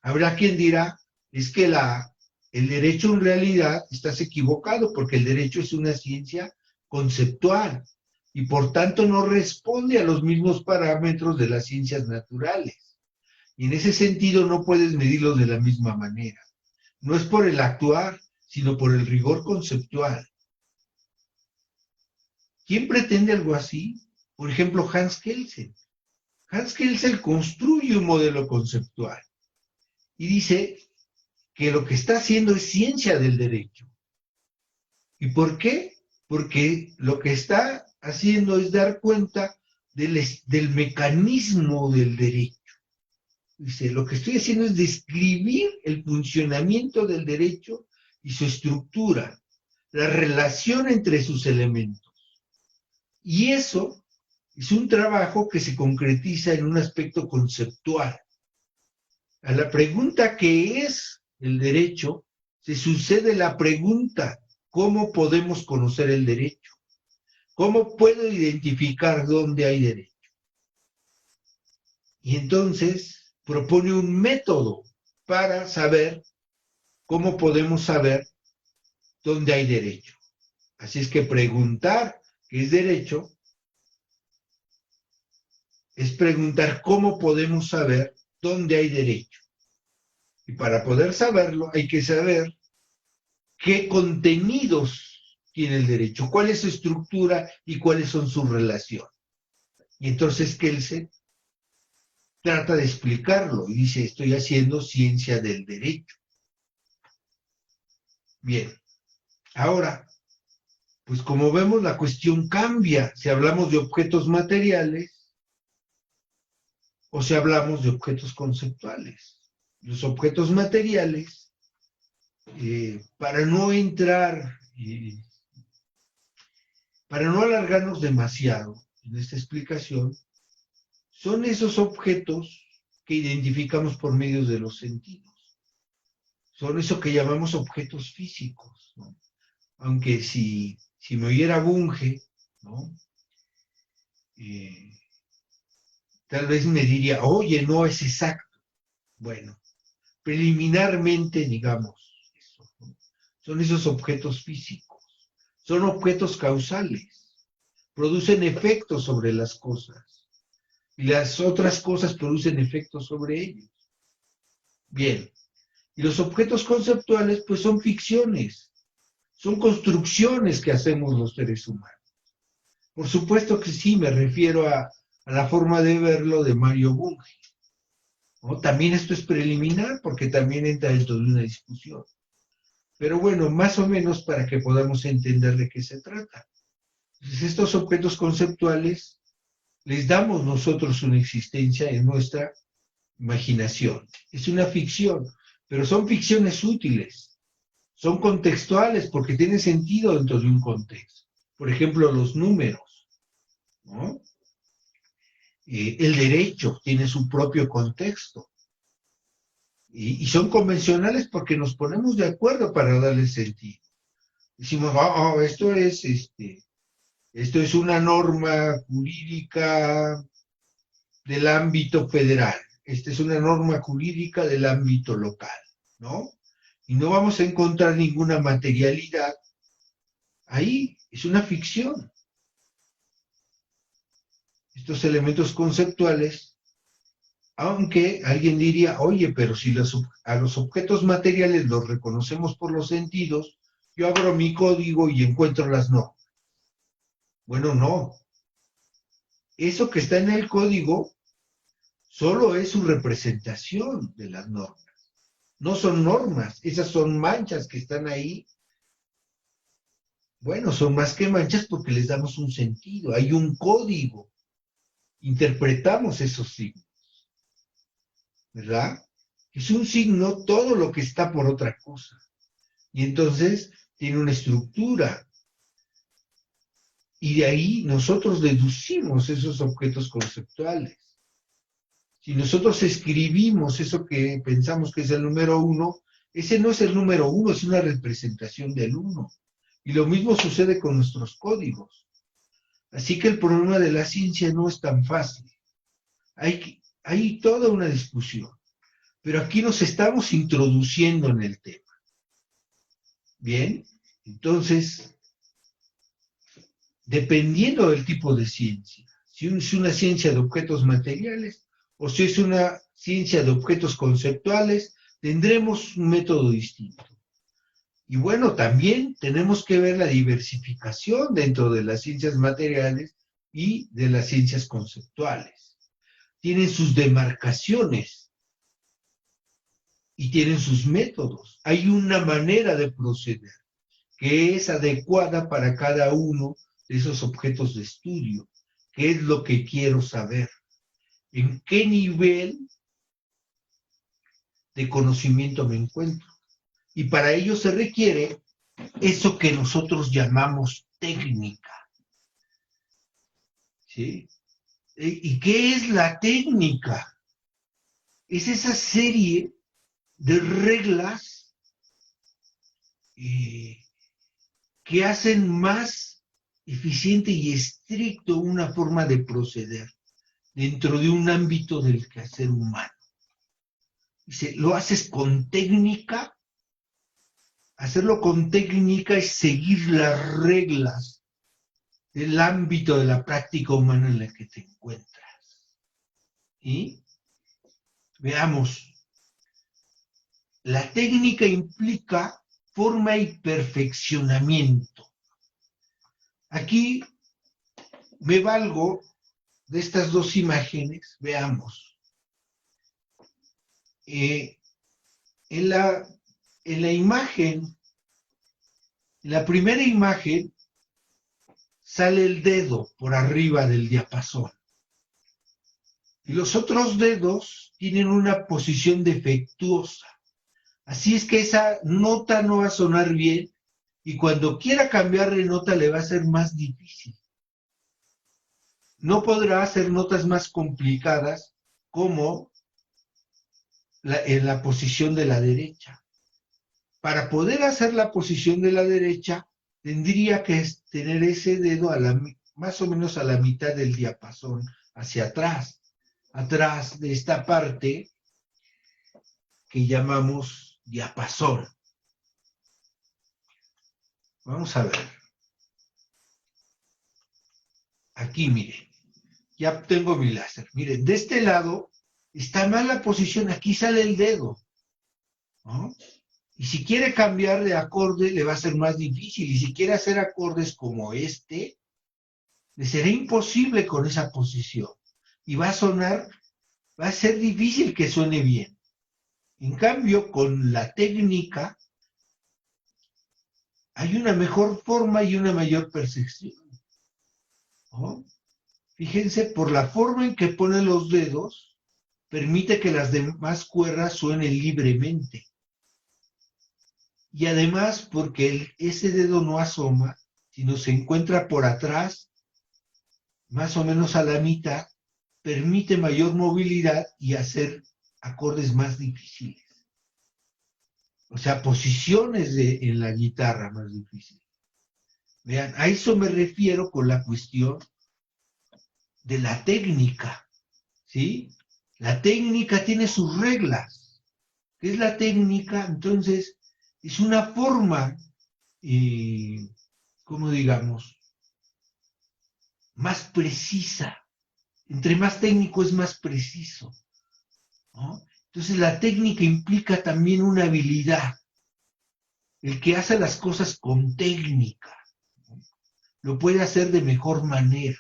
[SPEAKER 1] Habrá quien dirá, es que el derecho en realidad estás equivocado, porque el derecho es una ciencia conceptual y por tanto no responde a los mismos parámetros de las ciencias naturales. Y en ese sentido no puedes medirlo de la misma manera. No es por el actuar, sino por el rigor conceptual. ¿Quién pretende algo así? Por ejemplo, Hans Kelsen. Hans Kelsen construye un modelo conceptual y dice que lo que está haciendo es ciencia del derecho. ¿Y por qué? Porque lo que está haciendo es dar cuenta del mecanismo del derecho. Dice, lo que estoy haciendo es describir el funcionamiento del derecho y su estructura, la relación entre sus elementos. Y eso es un trabajo que se concretiza en un aspecto conceptual. A la pregunta ¿qué es el derecho? Se sucede la pregunta ¿cómo podemos conocer el derecho? ¿Cómo puedo identificar dónde hay derecho? Y entonces propone un método para saber cómo podemos saber dónde hay derecho. Así es que preguntar qué es derecho es preguntar cómo podemos saber dónde hay derecho. Y para poder saberlo hay que saber qué contenidos tiene el derecho, cuál es su estructura y cuáles son sus relaciones. Y entonces Kelsen trata de explicarlo y dice, estoy haciendo ciencia del derecho. Bien, ahora, pues como vemos la cuestión cambia si hablamos de objetos materiales o si hablamos de objetos conceptuales. Los objetos materiales, para no entrar, para no alargarnos demasiado en esta explicación, son esos objetos que identificamos por medio de los sentidos. Son eso que llamamos objetos físicos, ¿no? Aunque si me oyera Bunge, ¿no?, tal vez me diría, oye, no es exacto. Bueno, preliminarmente, digamos, eso, ¿no? Son esos objetos físicos, son objetos causales, producen efectos sobre las cosas y las otras cosas producen efectos sobre ellos. Bien, y los objetos conceptuales pues son ficciones, son construcciones que hacemos los seres humanos. Por supuesto que sí, me refiero a la forma de verlo de Mario Bunge, ¿no? También esto es preliminar porque también entra dentro de una discusión. Pero bueno, más o menos para que podamos entender de qué se trata. Entonces, estos objetos conceptuales les damos nosotros una existencia en nuestra imaginación. Es una ficción, pero son ficciones útiles, son contextuales porque tienen sentido dentro de un contexto. Por ejemplo, los números. ¿no? El derecho tiene su propio contexto. Y son convencionales porque nos ponemos de acuerdo para darle sentido. Decimos, esto es una norma jurídica del ámbito federal. Esta es una norma jurídica del ámbito local, ¿no? Y no vamos a encontrar ninguna materialidad ahí. Es una ficción. Estos elementos conceptuales, aunque alguien diría, oye, pero si a los objetos materiales los reconocemos por los sentidos, yo abro mi código y encuentro las normas. Bueno, no. Eso que está en el código solo es su representación de las normas. No son normas, esas son manchas que están ahí. Bueno, son más que manchas porque les damos un sentido, hay un código, interpretamos esos signos, ¿verdad? Es un signo todo lo que está por otra cosa. Y entonces tiene una estructura. Y de ahí nosotros deducimos esos objetos conceptuales. Si nosotros escribimos eso que pensamos que es el número 1, ese no es el número 1, es una representación del 1. Y lo mismo sucede con nuestros códigos. Así que el problema de la ciencia no es tan fácil. Hay toda una discusión. Pero aquí nos estamos introduciendo en el tema. Bien, entonces, dependiendo del tipo de ciencia, si es una ciencia de objetos materiales o si es una ciencia de objetos conceptuales, tendremos un método distinto. Y bueno, también tenemos que ver la diversificación dentro de las ciencias materiales y de las ciencias conceptuales. Tienen sus demarcaciones y tienen sus métodos. Hay una manera de proceder que es adecuada para cada uno de esos objetos de estudio. ¿Qué es lo que quiero saber? ¿En qué nivel de conocimiento me encuentro? Y para ello se requiere eso que nosotros llamamos técnica. ¿Sí? ¿Y qué es la técnica? Es esa serie de reglas que hacen más eficiente y estricto una forma de proceder dentro de un ámbito del quehacer humano. Dice, lo haces con técnica. Hacerlo con técnica es seguir las reglas del ámbito de la práctica humana en la que te encuentras. ¿Y? Veamos. La técnica implica forma y perfeccionamiento. Aquí me valgo de estas dos imágenes. Veamos. En la imagen, en la primera imagen, sale el dedo por arriba del diapasón. Y los otros dedos tienen una posición defectuosa. Así es que esa nota no va a sonar bien y cuando quiera cambiar de nota le va a ser más difícil. No podrá hacer notas más complicadas como en la posición de la derecha. Para poder hacer la posición de la derecha, tendría que tener ese dedo más o menos a la mitad del diapasón, hacia atrás de esta parte que llamamos diapasón. Vamos a ver. Aquí, miren, ya tengo mi láser. Miren, de este lado está mal la posición, aquí sale el dedo, ¿no? Y si quiere cambiar de acorde, le va a ser más difícil. Y si quiere hacer acordes como este, le será imposible con esa posición. Y va a ser difícil que suene bien. En cambio, con la técnica, hay una mejor forma y una mayor percepción, ¿no? Fíjense, por la forma en que pone los dedos, permite que las demás cuerdas suenen libremente. Y además, porque ese dedo no asoma, sino se encuentra por atrás más o menos a la mitad, permite mayor movilidad y hacer acordes más difíciles. O sea, posiciones en la guitarra más difíciles. Vean, a eso me refiero con la cuestión de la técnica, ¿sí? La técnica tiene sus reglas. ¿Qué es la técnica? Entonces, es una forma, ¿cómo digamos? Más precisa. Entre más técnico es más preciso, ¿no? Entonces, la técnica implica también una habilidad. El que hace las cosas con técnica, ¿no? Lo puede hacer de mejor manera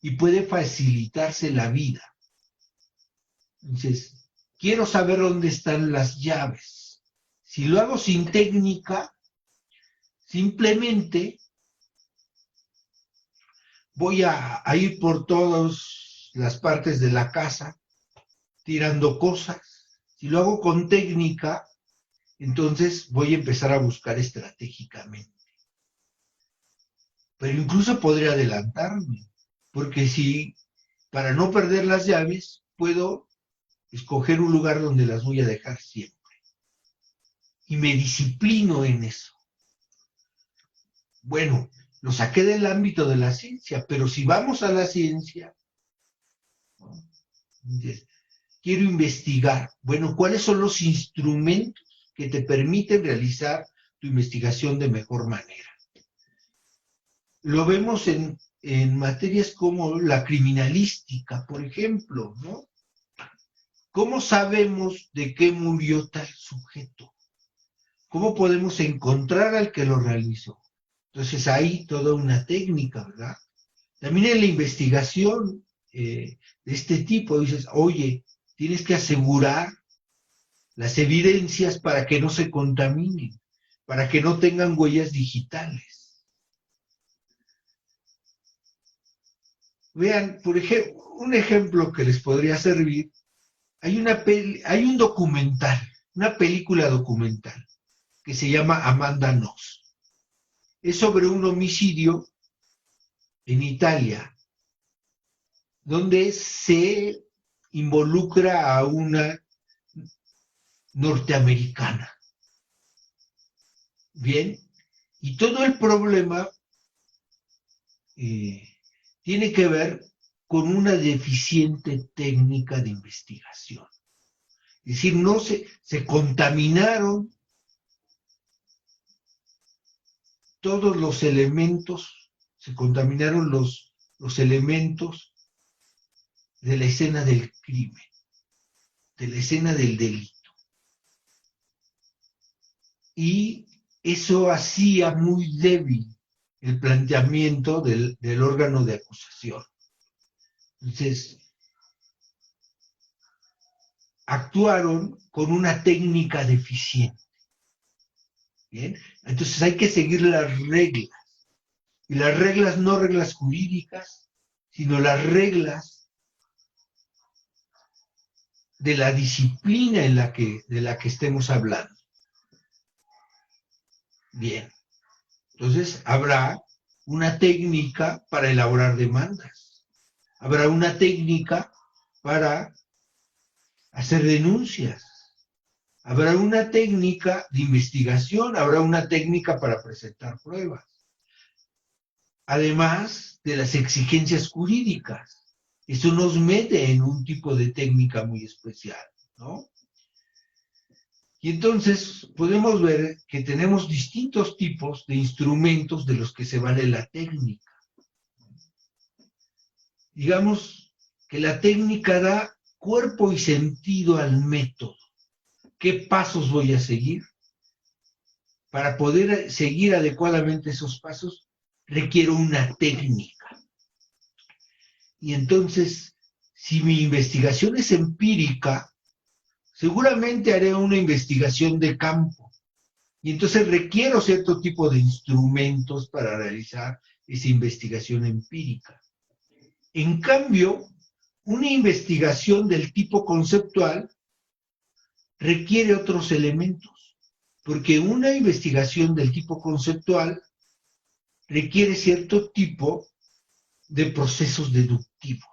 [SPEAKER 1] y puede facilitarse la vida. Entonces, quiero saber dónde están las llaves. Si lo hago sin técnica, simplemente voy a ir por todas las partes de la casa tirando cosas. Si lo hago con técnica, entonces voy a empezar a buscar estratégicamente. Pero incluso podría adelantarme, porque si para no perder las llaves, puedo escoger un lugar donde las voy a dejar siempre. Y me disciplino en eso. Bueno, lo saqué del ámbito de la ciencia, pero si vamos a la ciencia, ¿no? Quiero investigar, bueno, ¿cuáles son los instrumentos que te permiten realizar tu investigación de mejor manera? Lo vemos en materias como la criminalística, por ejemplo, ¿no? ¿Cómo sabemos de qué murió tal sujeto? ¿Cómo podemos encontrar al que lo realizó? Entonces hay toda una técnica, ¿verdad? También en la investigación de este tipo dices, oye, tienes que asegurar las evidencias para que no se contaminen, para que no tengan huellas digitales. Vean, por ejemplo, un ejemplo que les podría servir, hay un documental, una película documental, que se llama Amanda Knox. Es sobre un homicidio en Italia, donde se involucra a una norteamericana. Bien, y todo el problema tiene que ver con una deficiente técnica de investigación. Es decir, no se contaminaron todos los elementos, se contaminaron los elementos de la escena del crimen, de la escena del delito. Y eso hacía muy débil el planteamiento del órgano de acusación. Entonces, actuaron con una técnica deficiente. ¿Bien? Entonces hay que seguir las reglas. Y las reglas no reglas jurídicas, sino las reglas de la disciplina de la que estemos hablando. Bien. Entonces habrá una técnica para elaborar demandas. Habrá una técnica para hacer denuncias. Habrá una técnica de investigación, habrá una técnica para presentar pruebas. Además de las exigencias jurídicas. Eso nos mete en un tipo de técnica muy especial, ¿no? Y entonces podemos ver que tenemos distintos tipos de instrumentos de los que se vale la técnica. Digamos que la técnica da cuerpo y sentido al método. ¿Qué pasos voy a seguir? Para poder seguir adecuadamente esos pasos, requiero una técnica. Y entonces, si mi investigación es empírica, seguramente haré una investigación de campo. Y entonces requiero cierto tipo de instrumentos para realizar esa investigación empírica. En cambio, una investigación del tipo conceptual requiere otros elementos, porque una investigación del tipo conceptual requiere cierto tipo de procesos deductivos,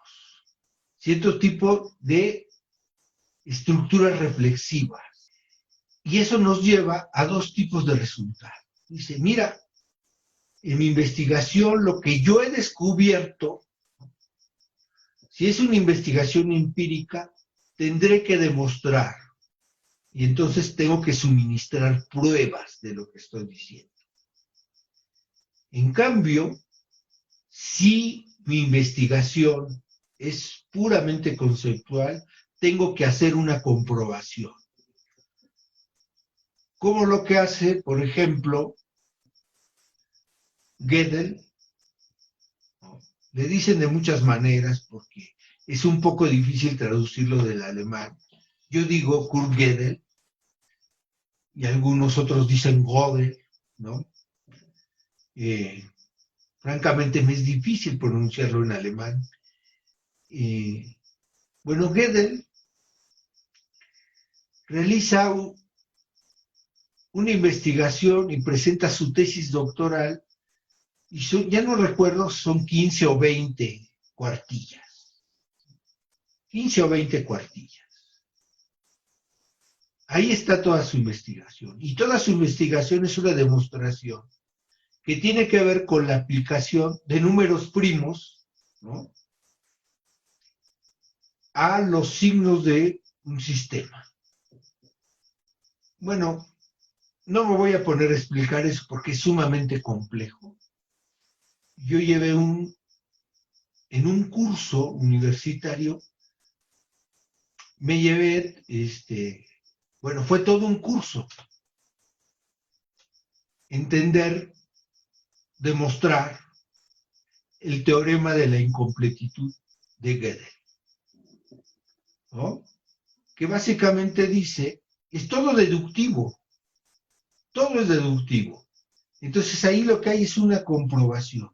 [SPEAKER 1] cierto tipo de estructuras reflexivas. Y eso nos lleva a dos tipos de resultados. Dice, mira, en mi investigación lo que yo he descubierto, si es una investigación empírica, tendré que demostrar. Y entonces tengo que suministrar pruebas de lo que estoy diciendo. En cambio, si mi investigación es puramente conceptual, tengo que hacer una comprobación. Como lo que hace, por ejemplo, Gödel, ¿no? Le dicen de muchas maneras porque es un poco difícil traducirlo del alemán. Yo digo Kurt Gödel y algunos otros dicen Gödel, ¿no? Francamente me es difícil pronunciarlo en alemán. Bueno, Gödel realiza una investigación y presenta su tesis doctoral y ya no recuerdo, son 15 o 20 cuartillas. 15 o 20 cuartillas. Ahí está toda su investigación. Y toda su investigación es una demostración que tiene que ver con la aplicación de números primos, ¿no?, a los signos de un sistema. Bueno, no me voy a poner a explicar eso porque es sumamente complejo. Yo llevé en un curso universitario, me llevé, bueno, fue todo un curso. Entender, demostrar el teorema de la incompletitud de Gödel, ¿no? Que básicamente dice, es todo deductivo, todo es deductivo. Entonces ahí lo que hay es una comprobación.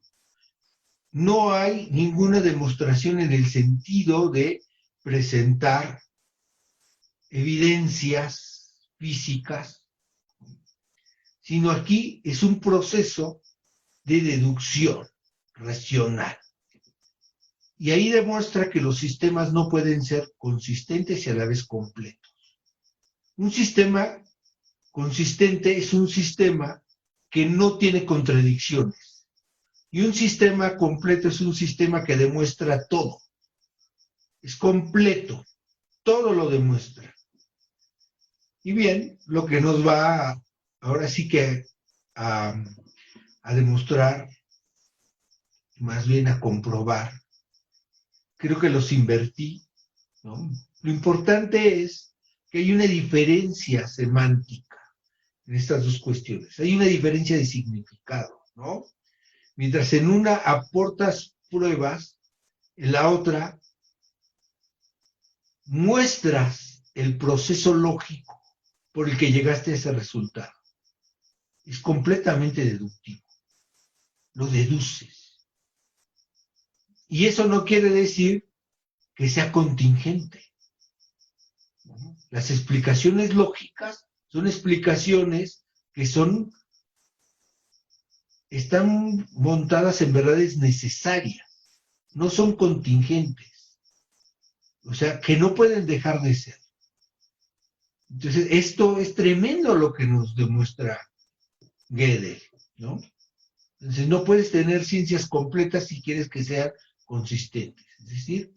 [SPEAKER 1] No hay ninguna demostración en el sentido de presentar evidencias físicas, sino aquí es un proceso de deducción racional. Y ahí demuestra que los sistemas no pueden ser consistentes y a la vez completos. Un sistema consistente es un sistema que no tiene contradicciones. Y un sistema completo es un sistema que demuestra todo. Es completo. Todo lo demuestra. Y bien, lo que nos va ahora sí que a demostrar, más bien a comprobar, creo que los invertí, ¿no? Lo importante es que hay una diferencia semántica en estas dos cuestiones. Hay una diferencia de significado, ¿no? Mientras en una aportas pruebas, en la otra muestras el proceso lógico por el que llegaste a ese resultado. Es completamente deductivo. Lo deduces. Y eso no quiere decir que sea contingente. Las explicaciones lógicas son explicaciones que están montadas en verdades necesarias, no son contingentes, o sea, que no pueden dejar de ser. Entonces, esto es tremendo lo que nos demuestra Gödel, ¿no? Entonces, no puedes tener ciencias completas si quieres que sean consistentes, es decir,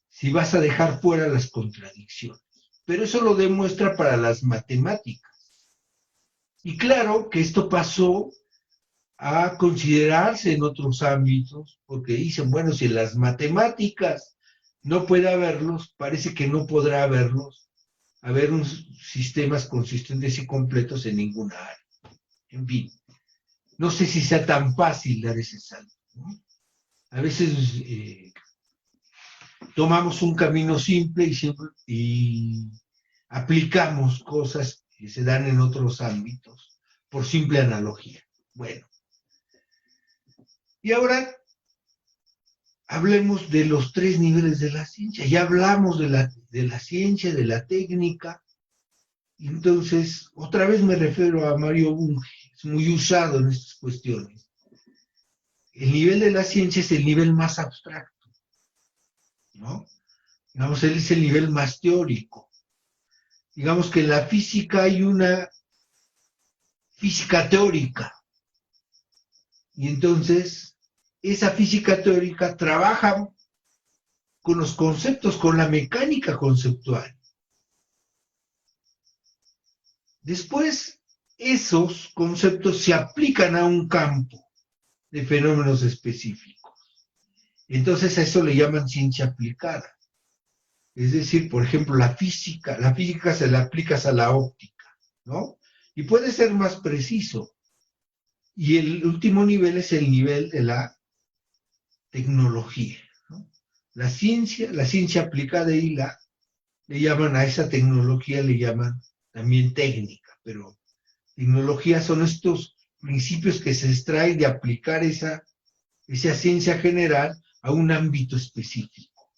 [SPEAKER 1] si vas a dejar fuera las contradicciones. Pero eso lo demuestra para las matemáticas. Y claro que esto pasó a considerarse en otros ámbitos, porque dicen, bueno, si en las matemáticas no puede haberlos, parece que no podrá haber sistemas consistentes y completos en ninguna área. En fin, no sé si sea tan fácil dar ese salto, ¿no? A veces tomamos un camino simple y aplicamos cosas que se dan en otros ámbitos por simple analogía. Bueno, y ahora hablemos de los tres niveles de la ciencia. Ya hablamos de la ciencia, de la técnica. Entonces, otra vez me refiero a Mario Bunge, es muy usado en estas cuestiones. el nivel de la ciencia es el nivel más abstracto, ¿no? Digamos, él es el nivel más teórico. Digamos que en la física hay una física teórica, y entonces esa física teórica trabaja con los conceptos, con la mecánica conceptual. Después, esos conceptos se aplican a un campo de fenómenos específicos. Entonces a eso le llaman ciencia aplicada. Es decir, por ejemplo, la física se la aplicas a la óptica, ¿no? Y puede ser más preciso. Y el último nivel es el nivel de la tecnología, ¿no? La ciencia aplicada y le llaman a esa tecnología, le llaman también técnica, pero tecnología son estos principios que se extraen de aplicar esa ciencia general a un ámbito específico.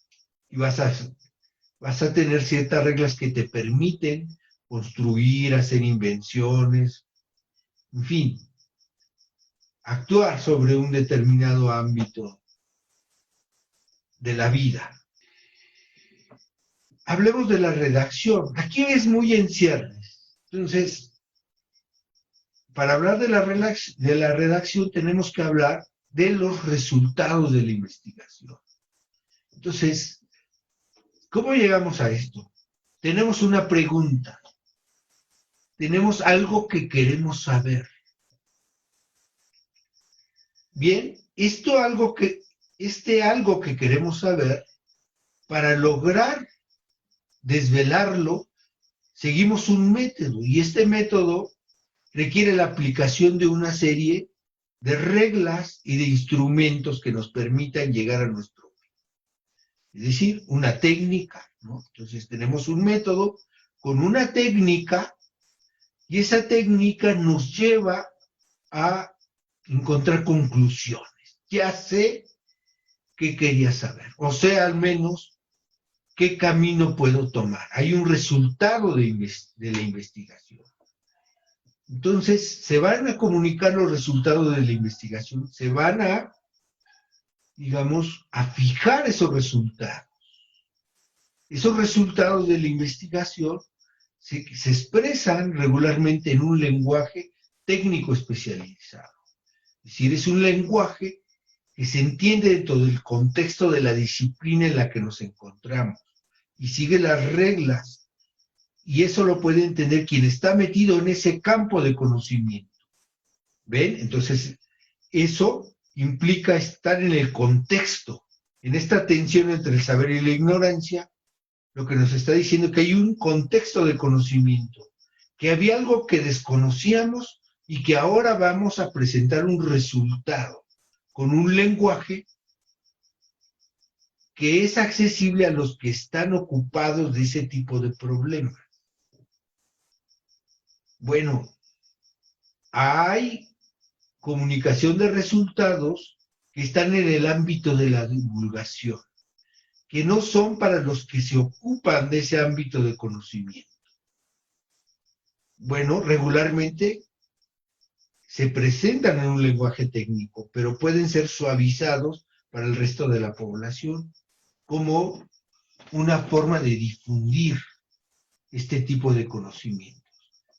[SPEAKER 1] Y vas a tener ciertas reglas que te permiten construir, hacer invenciones, en fin, actuar sobre un determinado ámbito de la vida. Hablemos de la redacción. Aquí es muy en ciernes. Entonces, para hablar de la redacción tenemos que hablar de los resultados de la investigación. Entonces, ¿cómo llegamos a esto? Tenemos una pregunta. Tenemos algo que queremos saber. Bien, algo que queremos saber, para lograr desvelarlo, seguimos un método, y este método requiere la aplicación de una serie de reglas y de instrumentos que nos permitan llegar a nuestro fin. Es decir, una técnica, ¿no? Entonces tenemos un método con una técnica, y esa técnica nos lleva a encontrar conclusiones. Ya sé qué quería saber, o sea, al menos qué camino puedo tomar. Hay un resultado de la investigación. Entonces, se van a comunicar los resultados de la investigación, se van a, digamos, a fijar esos resultados. Esos resultados de la investigación se expresan regularmente en un lenguaje técnico especializado. Es decir, es un lenguaje que se entiende dentro del contexto de la disciplina en la que nos encontramos y sigue las reglas, y eso lo puede entender quien está metido en ese campo de conocimiento. ¿Ven? Entonces, eso implica estar en el contexto, en esta tensión entre el saber y la ignorancia. Lo que nos está diciendo que hay un contexto de conocimiento, que había algo que desconocíamos y que ahora vamos a presentar un resultado con un lenguaje que es accesible a los que están ocupados de ese tipo de problemas. Bueno, hay comunicación de resultados que están en el ámbito de la divulgación, que no son para los que se ocupan de ese ámbito de conocimiento. Bueno, regularmente se presentan en un lenguaje técnico, pero pueden ser suavizados para el resto de la población como una forma de difundir este tipo de conocimientos.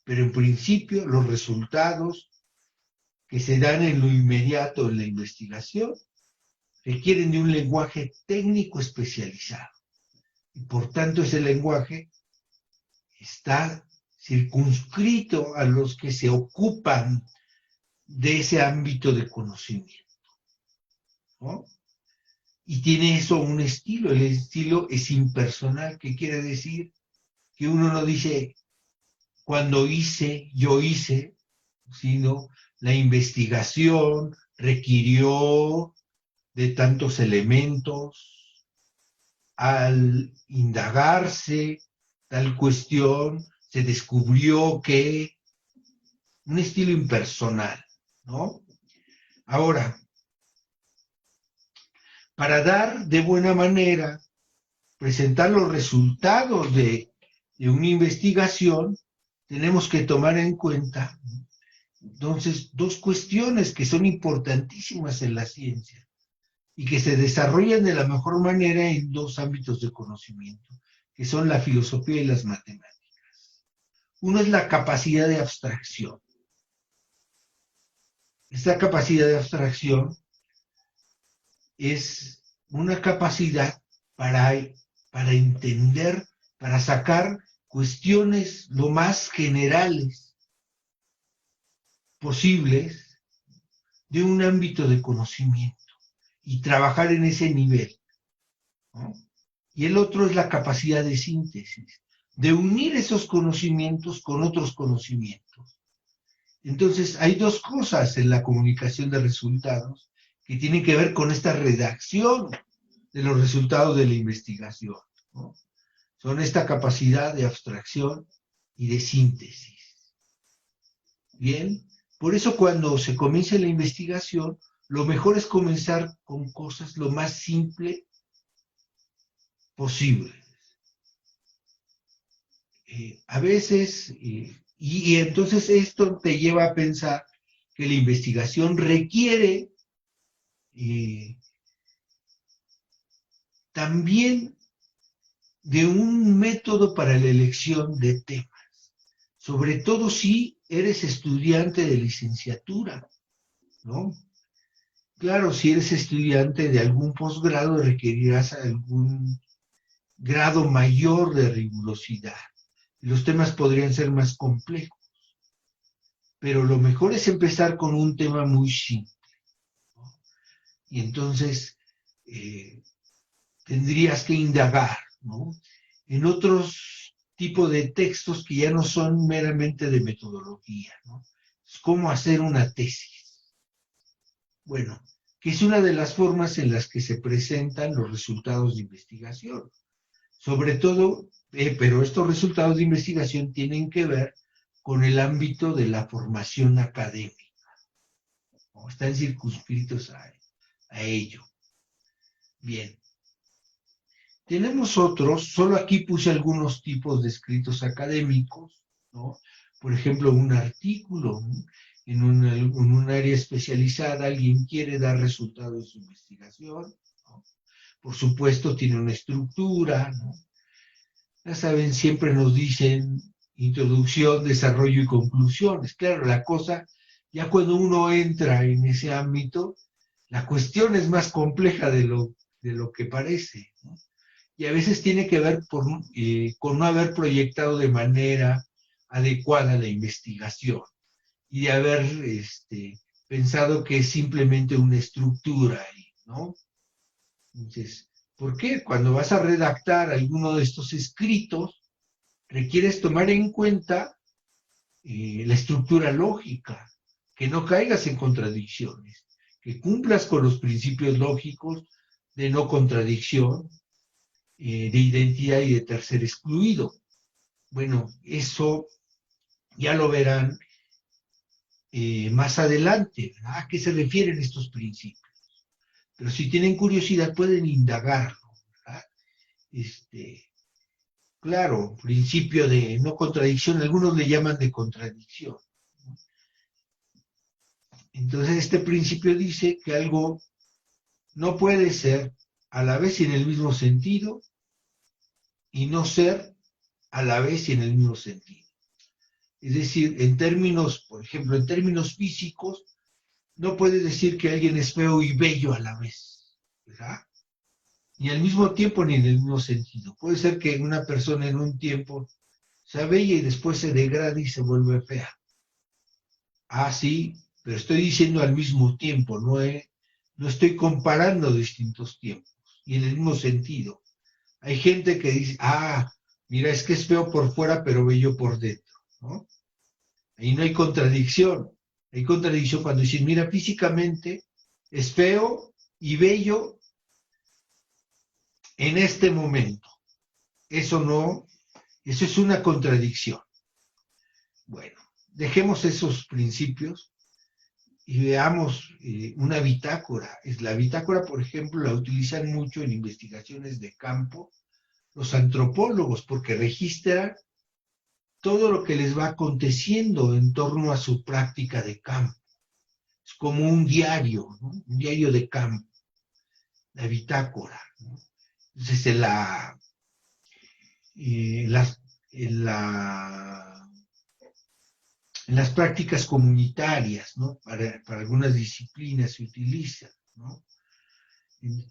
[SPEAKER 1] Pero en principio, los resultados que se dan en lo inmediato en la investigación requieren de un lenguaje técnico especializado. Y por tanto, ese lenguaje está circunscrito a los que se ocupan de ese ámbito de conocimiento, ¿no? Y tiene eso un estilo. El estilo es impersonal, que quiere decir que uno no dice cuando hice, yo hice, sino la investigación requirió de tantos elementos, al indagarse tal cuestión, se descubrió que un estilo impersonal, ¿no? Ahora, para dar de buena manera, presentar los resultados de una investigación, tenemos que tomar en cuenta Entonces, dos cuestiones que son importantísimas en la ciencia y que se desarrollan de la mejor manera en dos ámbitos de conocimiento, que son la filosofía y las matemáticas. Uno es la capacidad de abstracción. Esta capacidad de abstracción es una capacidad para entender, para sacar cuestiones lo más generales posibles de un ámbito de conocimiento y trabajar en ese nivel, ¿no? Y el otro es la capacidad de síntesis, de unir esos conocimientos con otros conocimientos. Entonces, hay dos cosas en la comunicación de resultados que tienen que ver con esta redacción de los resultados de la investigación, ¿no? Son esta capacidad de abstracción y de síntesis. Bien, por eso cuando se comienza la investigación, lo mejor es comenzar con cosas lo más simple posible. A veces, y entonces esto te lleva a pensar que la investigación requiere también de un método para la elección de temas, sobre todo si eres estudiante de licenciatura, ¿no? Claro, si eres estudiante de algún posgrado requerirás algún grado mayor de rigurosidad. Los temas podrían ser más complejos, pero lo mejor es empezar con un tema muy simple, ¿no? Y entonces tendrías que indagar, ¿no?, en otros tipos de textos que ya no son meramente de metodología, ¿no? Es cómo hacer una tesis. Bueno, que es una de las formas en las que se presentan los resultados de investigación. Sobre todo, pero estos resultados de investigación tienen que ver con el ámbito de la formación académica, ¿no? Están circunscritos a ello. Bien. Tenemos otros, solo aquí puse algunos tipos de escritos académicos, ¿no? Por ejemplo, un artículo, ¿no?, en un área especializada, alguien quiere dar resultados de su investigación, ¿no? Por supuesto, tiene una estructura, ¿no? Ya saben, siempre nos dicen introducción, desarrollo y conclusiones. Claro, la cosa, ya cuando uno entra en ese ámbito, la cuestión es más compleja de lo que parece, ¿no? Y a veces tiene que ver con no haber proyectado de manera adecuada la investigación y de haber pensado que es simplemente una estructura ahí, ¿no? Entonces, ¿por qué? Cuando vas a redactar alguno de estos escritos, requieres tomar en cuenta la estructura lógica, que no caigas en contradicciones, que cumplas con los principios lógicos de no contradicción, de identidad y de tercer excluido. Bueno, eso ya lo verán más adelante, ¿verdad? ¿A qué se refieren estos principios? Pero si tienen curiosidad pueden indagarlo, ¿verdad? Claro, principio de no contradicción, algunos le llaman de contradicción, ¿no? Entonces este principio dice que algo no puede ser a la vez y en el mismo sentido y no ser a la vez y en el mismo sentido. Es decir, en términos, por ejemplo, en términos físicos, no puedes decir que alguien es feo y bello a la vez, ¿verdad? Ni al mismo tiempo ni en el mismo sentido. Puede ser que una persona en un tiempo sea bella y después se degrade y se vuelve fea. Ah, sí, pero estoy diciendo al mismo tiempo, no estoy comparando distintos tiempos y en el mismo sentido. Hay gente que dice, mira, es que es feo por fuera, pero bello por dentro, ¿no? Ahí no hay contradicción. Hay contradicción cuando dicen, mira, físicamente es feo y bello en este momento. Eso es una contradicción. Bueno, dejemos esos principios y veamos una bitácora. La bitácora, por ejemplo, la utilizan mucho en investigaciones de campo los antropólogos porque registran todo lo que les va aconteciendo en torno a su práctica de campo. Es como un diario, ¿no? Un diario de campo, la bitácora, ¿no? Entonces, en las prácticas comunitarias, ¿no? Para algunas disciplinas se utiliza, ¿no?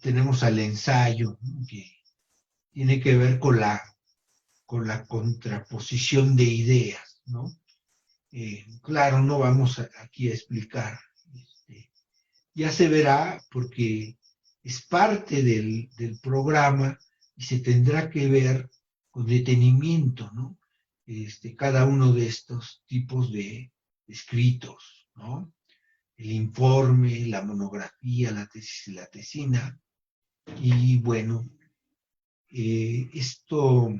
[SPEAKER 1] Tenemos al ensayo, ¿no? Que tiene que ver con la contraposición de ideas, ¿no? Claro, no vamos aquí a explicar, ya se verá porque es parte del programa y se tendrá que ver con detenimiento, ¿no? Cada uno de estos tipos de escritos, ¿no? El informe, la monografía, la tesis y la tesina. Y bueno, esto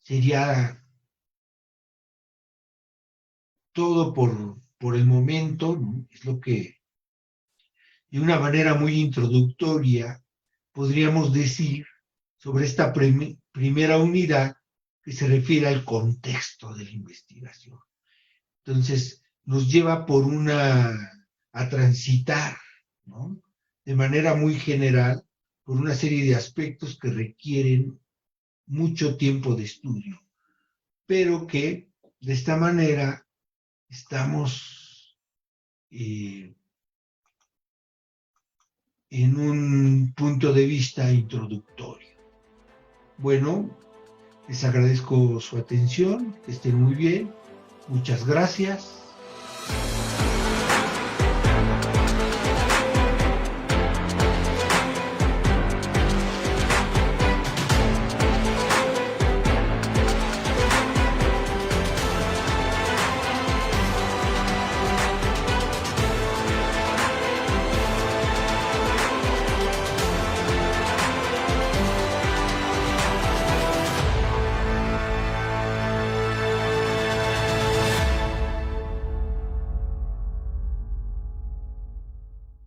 [SPEAKER 1] sería todo por el momento, ¿no? Es lo que, de una manera muy introductoria, podríamos decir sobre esta primera unidad que se refiere al contexto de la investigación. Entonces, nos lleva a transitar, ¿no? De manera muy general, por una serie de aspectos que requieren mucho tiempo de estudio, pero que de esta manera estamos en un punto de vista introductorio. Bueno, les agradezco su atención, que estén muy bien, muchas gracias.